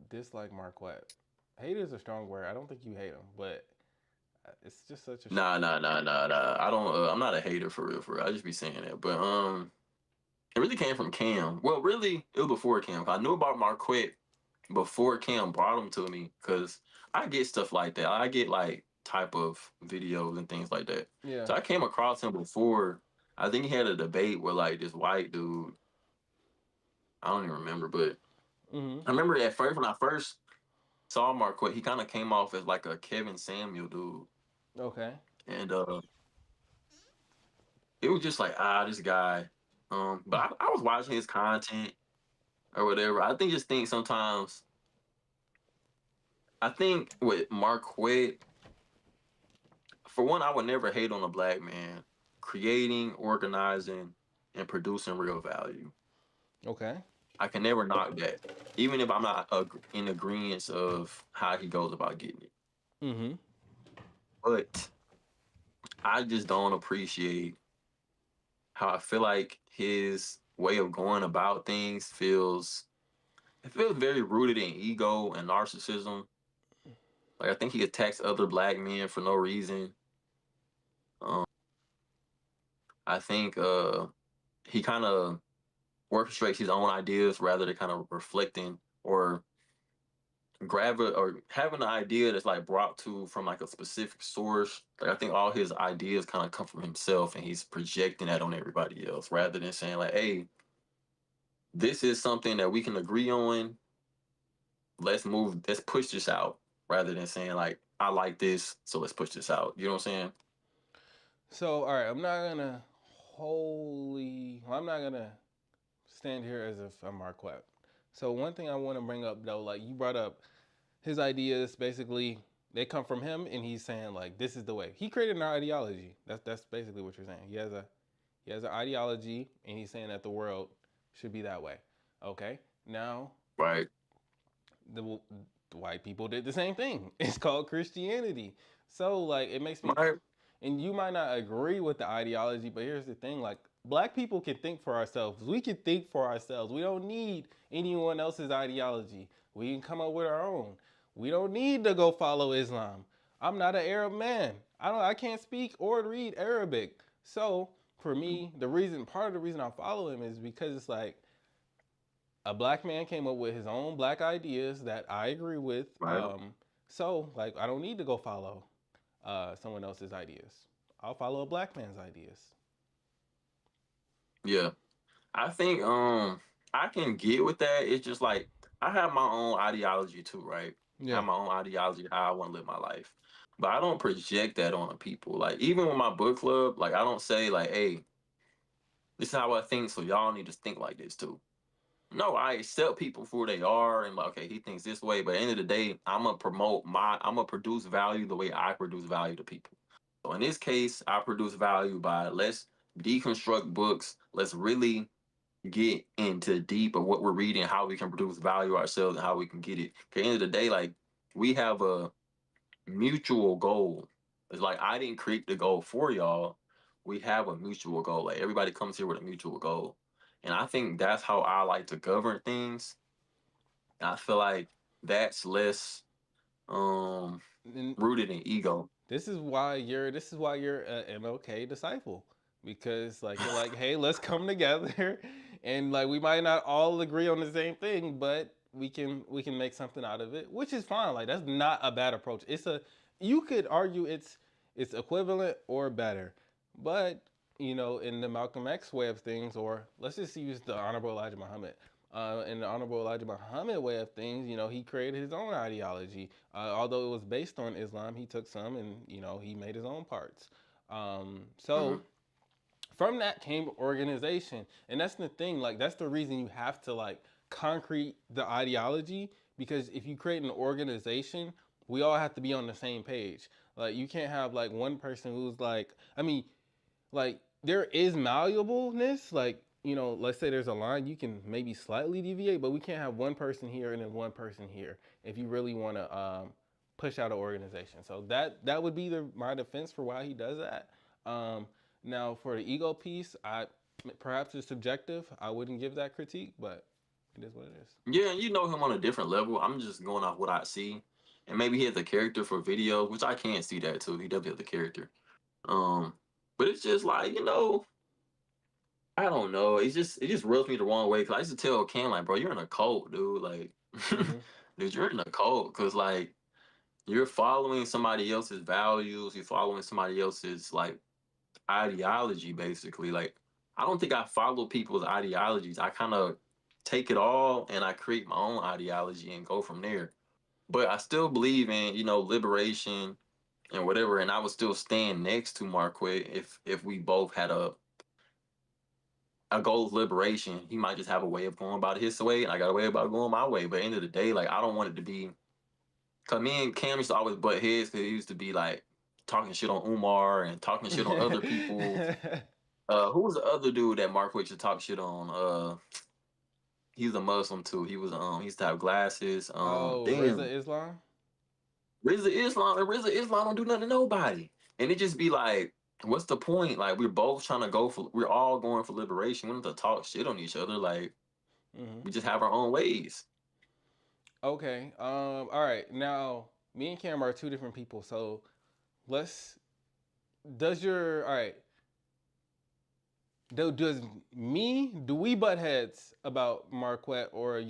dislike Marquette. Hate is a strong word. I don't think you hate him, but it's just such a. Nah. I don't. I'm not a hater for real. For real. I just be saying that. But it really came from Cam. Well, really, it was before Cam. I knew about Marquette before Cam brought him to me because I get stuff like that. I get like type of videos and things like that. Yeah. So I came across him before. I think he had a debate with like this white dude. I don't even remember, but Mm-hmm. I remember at first when I first saw Marquette, he kind of came off as like a Kevin Samuel dude, Okay. and it was just like this guy. But I was watching his content or whatever. I think just think sometimes. I think with Marquette, for one, I would never hate on a black man creating, organizing, and producing real value. Okay. I can never knock that, even if I'm not in agreement of how he goes about getting it. Mm-hmm. But I just don't appreciate how I feel like his way of going about things it feels very rooted in ego and narcissism. Like I think he attacks other black men for no reason. Um, I think he kind of orchestrates his own ideas rather than kind of reflecting or grab it or having an idea that's like brought to from like a specific source. Like I think all his ideas kind of come from himself and he's projecting that on everybody else rather than saying like, hey, this is something that we can agree on. Let's push this out rather than saying like, I like this, so let's push this out. You know what I'm saying? So, all right, I'm not gonna stand here as if I'm Marquette. So, one thing I want to bring up though, like you brought up, his ideas basically they come from him, and he's saying like this is the way he created an ideology. That's basically what you're saying. He has an ideology, and he's saying that the world should be that way. Okay, now Right. the, the white people did the same thing. It's called Christianity. So like it makes me, Right. and you might not agree with the ideology, but here's the thing: like black people can think for ourselves. We can think for ourselves. We don't need anyone else's ideology. We can come up with our own. We don't need to go follow Islam. I'm not an Arab man. I can't speak or read Arabic. So for me, part of the reason I follow him is because it's like a black man came up with his own black ideas that I agree with. Right. So like I don't need to go follow someone else's ideas. I'll follow a black man's ideas. Yeah. I think I can get with that. It's just like I have my own ideology too, right? I Yeah. have my own ideology how I want to live my life. but I don't project that on people. Like even with my book club, like I don't say like, "Hey, this is how I think, so y'all need to think like this too." No, I accept people for who they are, and like, okay, he thinks this way, but at the end of the day, I'm gonna produce value the way I produce value to people. So in this case, I produce value by let's deconstruct books. Let's really get into deep of what we're reading, how we can produce value ourselves, and how we can get it. 'Cause at the end of the day, like we have a mutual goal. It's like I didn't create the goal for y'all. We have a mutual goal. Like everybody comes here with a mutual goal. And I think that's how I like to govern things. And I feel like that's less um And rooted in ego. this is why you're a MLK disciple, because like you're like, hey, let's come together, and like we might not all agree on the same thing, but we can make something out of it, which is fine. Like that's not a bad approach. You could argue it's equivalent or better, but in the Malcolm X way of things, or let's just use the Honorable Elijah Muhammad. In the Honorable Elijah Muhammad way of things, he created his own ideology. Although it was based on Islam, he took some and he made his own parts. So Hmm. from that came organization, and that's the thing. Like that's the reason you have to like concrete the ideology, because if you create an organization, we all have to be on the same page. Like you can't have like one person who's like, I mean, like there is malleableness, like let's say there's a line you can maybe slightly deviate, but we can't have one person here and then one person here if you really want to push out an organization. So that would be my defense for why he does that. Now for the ego piece, I perhaps it's subjective, I wouldn't give that critique, but it is what it is. Yeah, and you know him on a different level. I'm just going off what I see. And maybe he has a character for video, which I can't see that too. He definitely has the character. Um, but it's just like, I don't know. It just rubs me the wrong way. Cause I used to tell Cam like, bro, you're in a cult, dude. Like, Mm-hmm. dude, you're in a cult. Cause like you're following somebody else's values. You're following somebody else's like ideology, basically. Like, I don't think I follow people's ideologies. I kind of take it all and I create my own ideology and go from there. But I still believe in, liberation and whatever. And I would still stand next to Marquette if we both had a goal of liberation. He might just have a way of going about his way, and I got a way about going my way. But at the end of the day, like I don't want it to be. Cause me and Cam used to always butt heads because he used to be like talking shit on Umar and talking shit on other people. Who was the other dude that Mark used to talk shit on? He's a Muslim too. He used to have glasses. Oh, Reza Damn, Islam. RZA Islam don't do nothing to nobody. And it just be like, what's the point? Like we're all going for liberation. We don't have to talk shit on each other. Like Mm-hmm. we just have our own ways. Okay. All right. Now, me and Cam are two different people. So let's. Does your all right? Do we butt heads about Marquette, or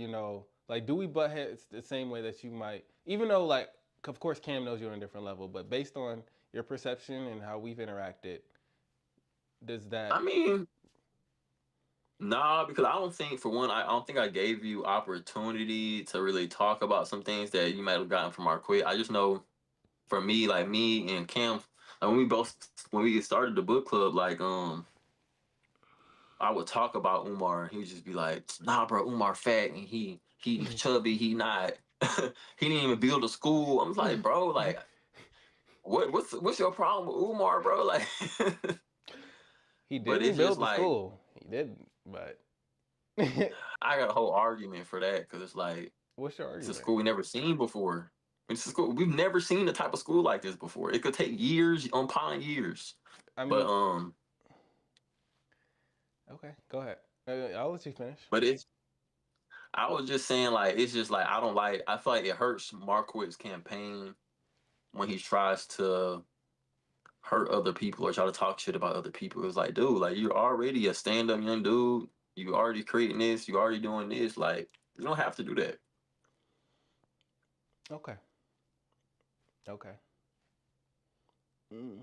like do we butt heads the same way that you might? Even though like, of course, Cam knows you're on a different level, but based on your perception and how we've interacted, does I that? mean, nah, because I don't think for one, I don't think I gave you opportunity to really talk about some things that you might have gotten from our quit. I just know for me, like me and Cam, like when we started the book club, like I would talk about Umar and he would just be like, nah, bro, Umar fat and he chubby, he not he didn't even build a school. I'm like, bro, like what's your problem with Umar, bro? Like He but didn't it's just build the like school. He didn't, but I got a whole argument for that because it's like what's your it's a argument? school we never seen before. It's a school we've never seen a type of school like this before. It could take years upon years. I But mean, okay, go ahead. I'll let you finish. but it's I was just saying like it's just like I feel like it hurts Marquette's campaign when he tries to hurt other people or try to talk shit about other people. It's like, dude, like you're already a stand up young dude. You already creating this, you already doing this. Like, you don't have to do that. Okay, okay. Mm.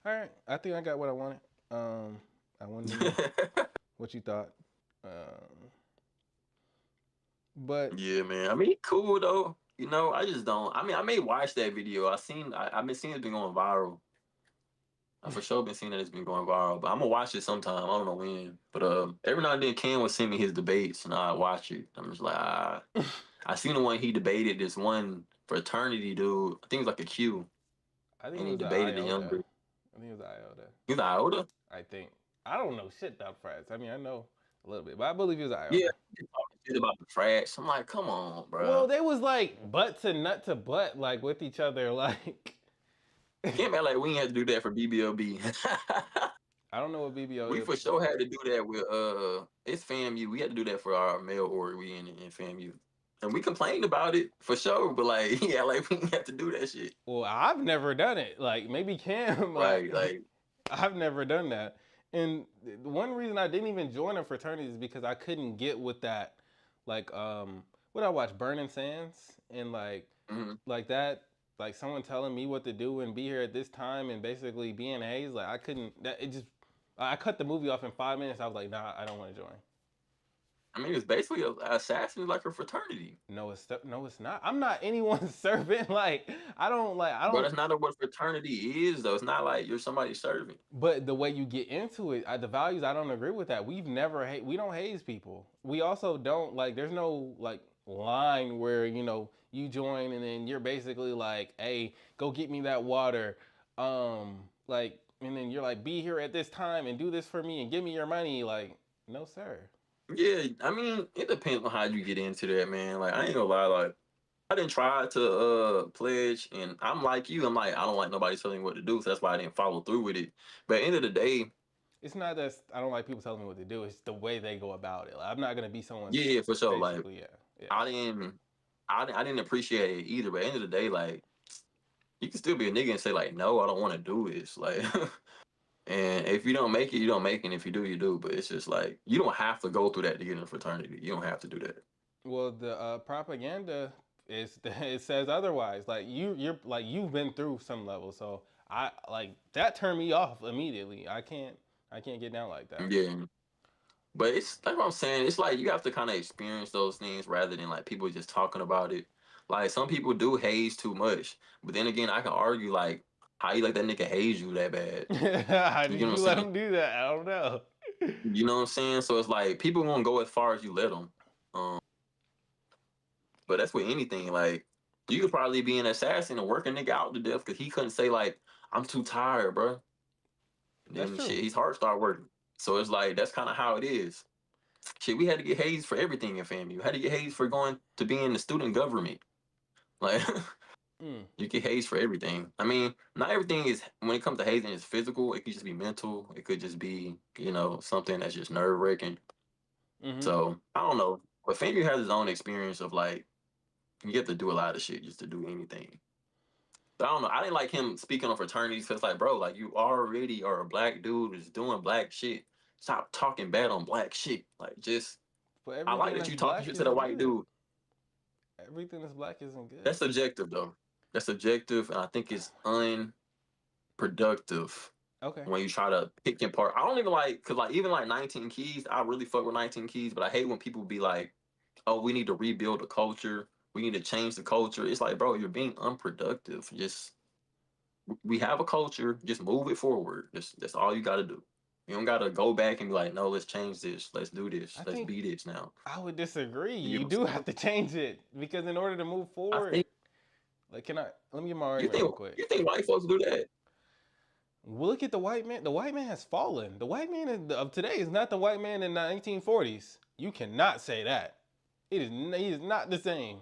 All right, I think I got what I wanted. I wanted to know what you thought. But Yeah, man. I mean, cool though. I just don't. I mean, I may watch that video. I've been seeing it been going viral. I for sure been seeing that it's been going viral, but I'm gonna watch it sometime. I don't know when, but every now and then Ken will send me his debates, and I watch it. I'm just like, I seen the one he debated this one fraternity dude. I think it was like a Q, I think and it he was an debated the iota. younger. I think it was an iota. He's like older. I think. I don't know shit about frats. I mean, I know a little bit, but I believe it was an Yeah, iota. he talking shit about the frats. I'm like, come on, Well, bro. they was like butt to nut to butt, like with each other. Like, Can't be like we ain't had to do that for BBLB. I don't know what BBO We is. for sure had to do that with it's FAMU. We had to do that for our male org we in FAMU. And we complained about it for sure, but like yeah, like we didn't have to do that shit. Well, I've never done it. Like maybe Cam, Right. like Like I've never done that. And the one reason I didn't even join a fraternity is because I couldn't get with that. Like, what I watch, Burning Sands, and mhm. like that, like someone telling me what to do and be here at this time and basically being hazed. Like I couldn't. That it just. I cut the movie off in 5 minutes. I was like, nah, I don't want to join. I mean it's basically a assassin like a fraternity. No, it's not. I'm not anyone's servant. Like I But don't. that's not what fraternity is though. It's not like you're somebody's servant. But the way you get into it, the values, I don't agree with that. We don't haze people. We also don't like. There's no like line where you join and then you're basically like, hey, go get me that water, like, and then you're like, be here at this time and do this for me and give me your money. Like, no, sir. Yeah, I mean, it depends on how you get into that, man. Like I ain't gonna lie, like I didn't try to pledge, and I'm like you. I'm like I don't like nobody telling me what to do, so that's why I didn't follow through with it. But at the end of the day, It's not that I don't like people telling me what to do. It's the way they go about it. Like, I'm not gonna be someone's yeah, for sure. Like basically, yeah, yeah. I didn't, I didn't appreciate it either. But at the end of the day, like you can still be a nigga and say like, no, I don't want to do this. Like, and if you don't make it, you don't make it. And if you do, you do. But it's just like you don't have to go through that to get in a fraternity. You don't have to do that. Well, the propaganda is it says otherwise. Like you're like you've been through some level, so I like that turned me off immediately. I can't get down like that. Yeah. But it's like what I'm saying. It's like you have to kind of experience those things rather than like people just talking about it. Like some people do haze too much, but then again, I can argue like how you let that nigga haze you that bad. How You did get what I'm you let saying? him do that? I don't know. You know what I'm saying? So it's like people won't go as far as you let them. Um, but that's with anything. Like you could probably be an assassin and work a nigga out to death because he couldn't say like I'm too tired, bro. That's Then true. shit, his heart start working. So it's like that's kind of how it is. Shit, we had to get hazed for everything in FAMU. We had to get hazed for going to be in the student government. Like Mm. you get hazed for everything. I mean, not everything is when it comes to hazing is physical. It could just be mental. It could just be, something that's just nerve wracking. Mm-hmm. So I don't know. But FAMU has its own experience of like you have to do a lot of shit just to do anything. But I don't know. I didn't like him speaking on fraternities because like, bro, like you already are a black dude who's doing black shit. Stop talking bad on black shit. Like just But I like everything that that's you talking black shit to the isn't white good. dude. Everything that's black isn't good. That's subjective though. That's subjective, and I think it's unproductive Okay. when you try to pick apart. I don't even like because like even like 19 Keys, I really fuck with 19 Keys, but I hate when people be like, "Oh, we need to rebuild the culture. We need to change the culture." It's like, bro, you're being unproductive. Just we have a culture. Just move it forward. That's all you got to do. You don't got to go back and be like, "No, let's change this. Let's do this. I Let's think be this now." I would disagree. You You know what do I'm saying? have to change it because in order to move I forward, think like, can I? Let me get my you argument real think quick. you think white folks do that. Look at the white man. The white man has fallen. The white man of today is not the white man in the 1940s. You cannot say that. He is not the same.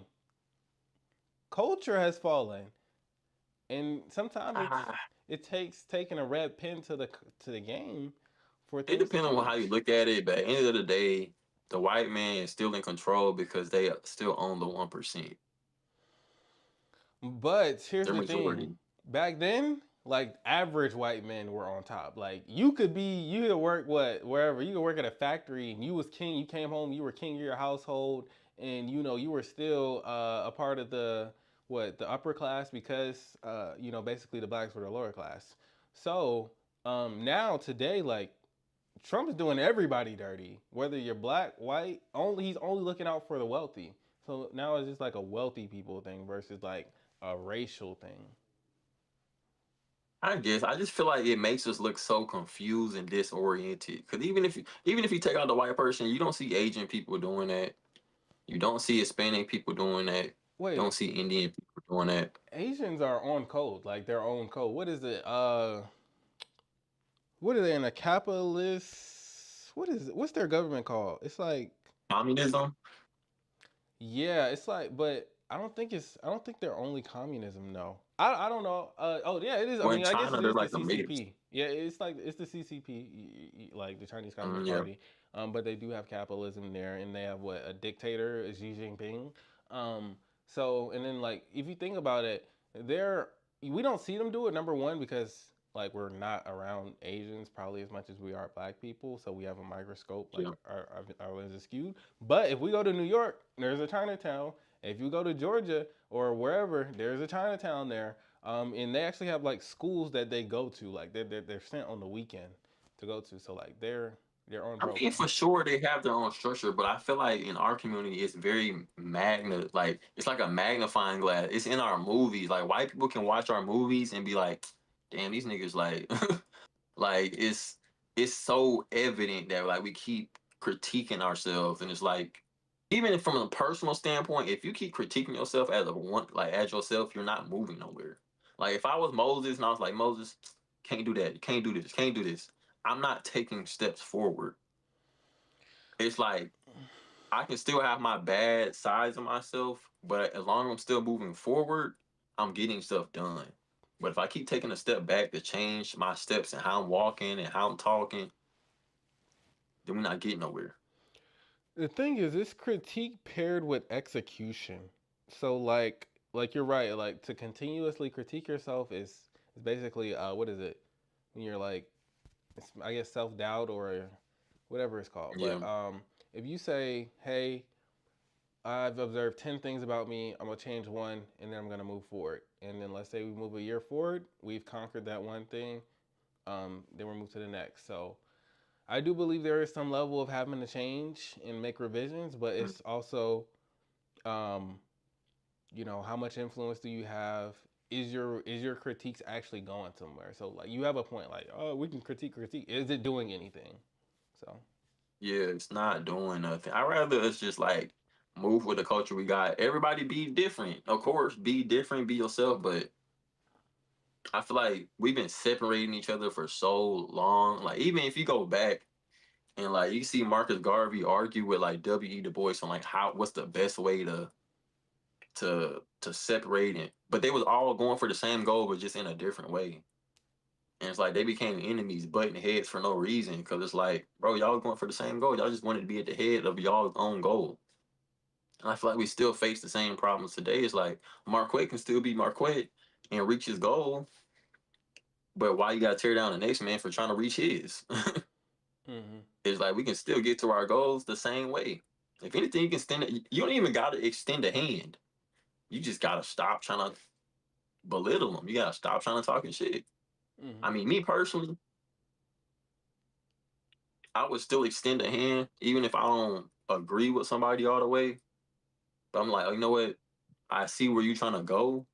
Culture has fallen, and sometimes Ah, it takes taking a red pen to the game for it things to depends on how you change. look at it, but at the end of the day, the white man is still in control because they still own the 1%. But here's They're the thing. majority. Back then, like average white men were on top. Like you could work wherever. You could work at a factory and you was king. You came home, you were king of your household, and you were still a part of the upper class because basically the blacks were the lower class. So now today, like Trump is doing everybody dirty, whether you're black, white. Only he's only looking out for the wealthy. So now it's just like a wealthy people thing versus like a racial thing. I guess I just feel like it makes us look so confused and disoriented. Because even if you take out the white person, you don't see Asian people doing that. You don't see Hispanic people doing that. You don't Wait, see Indian people doing that. Asians are on code, like their own code. What is it? What are they in a capitalist? What is it? What's their government called? It's like Communism. yeah, it's like, but I don't think they're only communism. No, I don't know. Oh yeah, it is. I Well, in mean, I guess China, it they're is the like a mix. CCP. Yeah, it's like it's the CCP, like the Chinese Communist Yeah, Party. But they do have capitalism there, and they have what a dictator is Xi Jinping. So and then like if you think about it, they're we don't see them do it. Number one, because like we're not around Asians probably as much as we are black people, so we have a microscope. Like yeah. our lens is skewed. But if we go to New York, there's a Chinatown. If you go to Georgia or wherever, there's a Chinatown there. And they actually have like schools that they go to. Like they're sent on the weekend to go to. So like they're on I mean, program. for sure they have their own structure, but I feel like in our community it's very like it's like a magnifying glass. It's in our movies. Like white people can watch our movies and be like, "Damn, these niggas like." Like it's so evident that like we keep critiquing ourselves, and it's like even from a personal standpoint, if you keep critiquing yourself as a one like as yourself, you're not moving nowhere. Like if I was Moses and I was like, Moses, can't do that, you can't do this, can't do this. I'm not taking steps forward. It's like I can still have my bad sides of myself, but as long as I'm still moving forward, I'm getting stuff done. But if I keep taking a step back to change my steps and how I'm walking and how I'm talking, then we're not getting nowhere. The thing is, this critique paired with execution. So like you're right. Like to continuously critique yourself is basically what is it? When you're like it's, I guess self doubt or whatever it's called. But Yeah. if you say, "Hey, I've observed 10 things about me. I'm going to change one and then I'm going to move forward." And then let's say we move a year forward, we've conquered that one thing, then we move to the next. So I do believe there is some level of having to change and make revisions, but Mm. it's also, um, how much influence do you have? Is your critiques actually going somewhere? So like you have a point, like oh we can critique. Is it doing anything? So Yeah, it's not doing nothing. I rather us just like move with the culture we got. Everybody be different. Of course, be different, be yourself, but I feel like we've been separating each other for so long. Like even if you go back and like you see Marcus Garvey argue with like W.E. Du Bois on like how what's the best way to separate it, but they was all going for the same goal, but just in a different way. And it's like they became enemies, butting heads for no reason. Because it's like, bro, y'all was going for the same goal. Y'all just wanted to be at the head of y'all's own goal. And I feel like we still face the same problems today. It's like Marquette can still be Marquette and reach his goal, but why you got to tear down the next man for trying to reach his? mm-hmm. It's like we can still get to our goals the same way. If anything, you can extend it. You don't even got to extend a hand. You just got to stop trying to belittle them. You got to stop trying to talking shit. Mm-hmm. I mean, me personally, I would still extend a hand, even if I don't agree with somebody all the way. But I'm like, oh, you know what? I see where you're trying to go.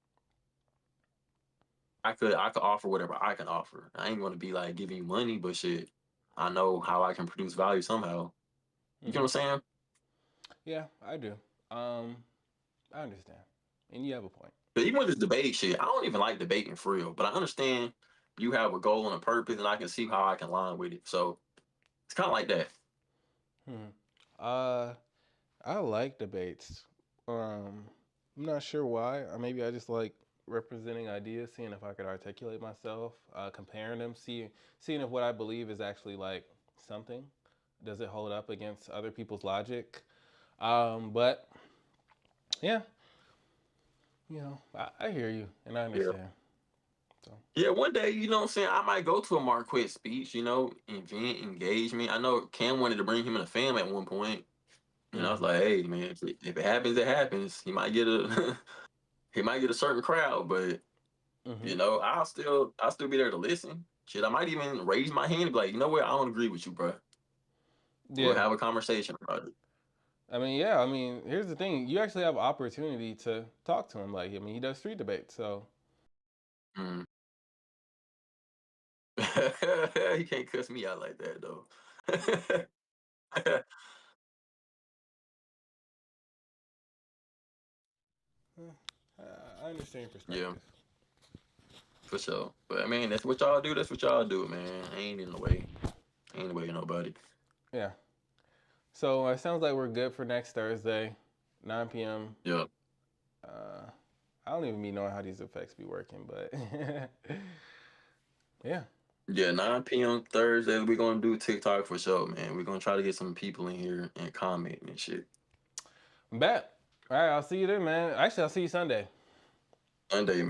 I could offer whatever I can offer. I ain't gonna be like giving you money, but shit, I know how I can produce value somehow. You know what Mm-hmm. I'm saying? Yeah, I do. I understand, and you have a point. But even with this debate shit, I don't even like debating for real. But I understand you have a goal and a purpose, and I can see how I can line with it. So it's kind of like that. Hmm. Uh, I like debates. I'm not sure why. Maybe I just like representing ideas, seeing if I could articulate myself, comparing them, seeing if what I believe is actually like something. Does it hold up against other people's logic? But yeah, I hear you and I Yeah. understand. So. Yeah, one day, you know what I'm saying? I might go to a Marquette speech, event, engagement. I know Cam wanted to bring him in a fam at one point. And I was Mm-hmm. like, hey man, if it happens, it happens. He might get a he might get a certain crowd, but Mm-hmm. I'll still be there to listen. Shit, I might even raise my hand and be like, you know what, I don't agree with you, bro. We'll Yeah. have a conversation about it. I mean, yeah. I mean, here's the thing: you actually have opportunity to talk to him. Like, I mean, he does street debates, so Mm. He can't cuss me out like that though. I understand your Yeah, perspective. for sure. But I mean, that's what y'all do. That's what y'all do, man. I ain't in the way. I ain't in the way of nobody. Yeah. So it sounds like we're good for next Thursday, 9 p.m. Yeah. Uh, I don't even be knowing how these effects be working, but yeah. Yeah, 9 p.m. Thursday, we're gonna do TikTok for sure, man. We're gonna try to get some people in here and comment and shit. Bet. All right, I'll see you then, man. Actually, I'll see you Sunday. Sunday, man.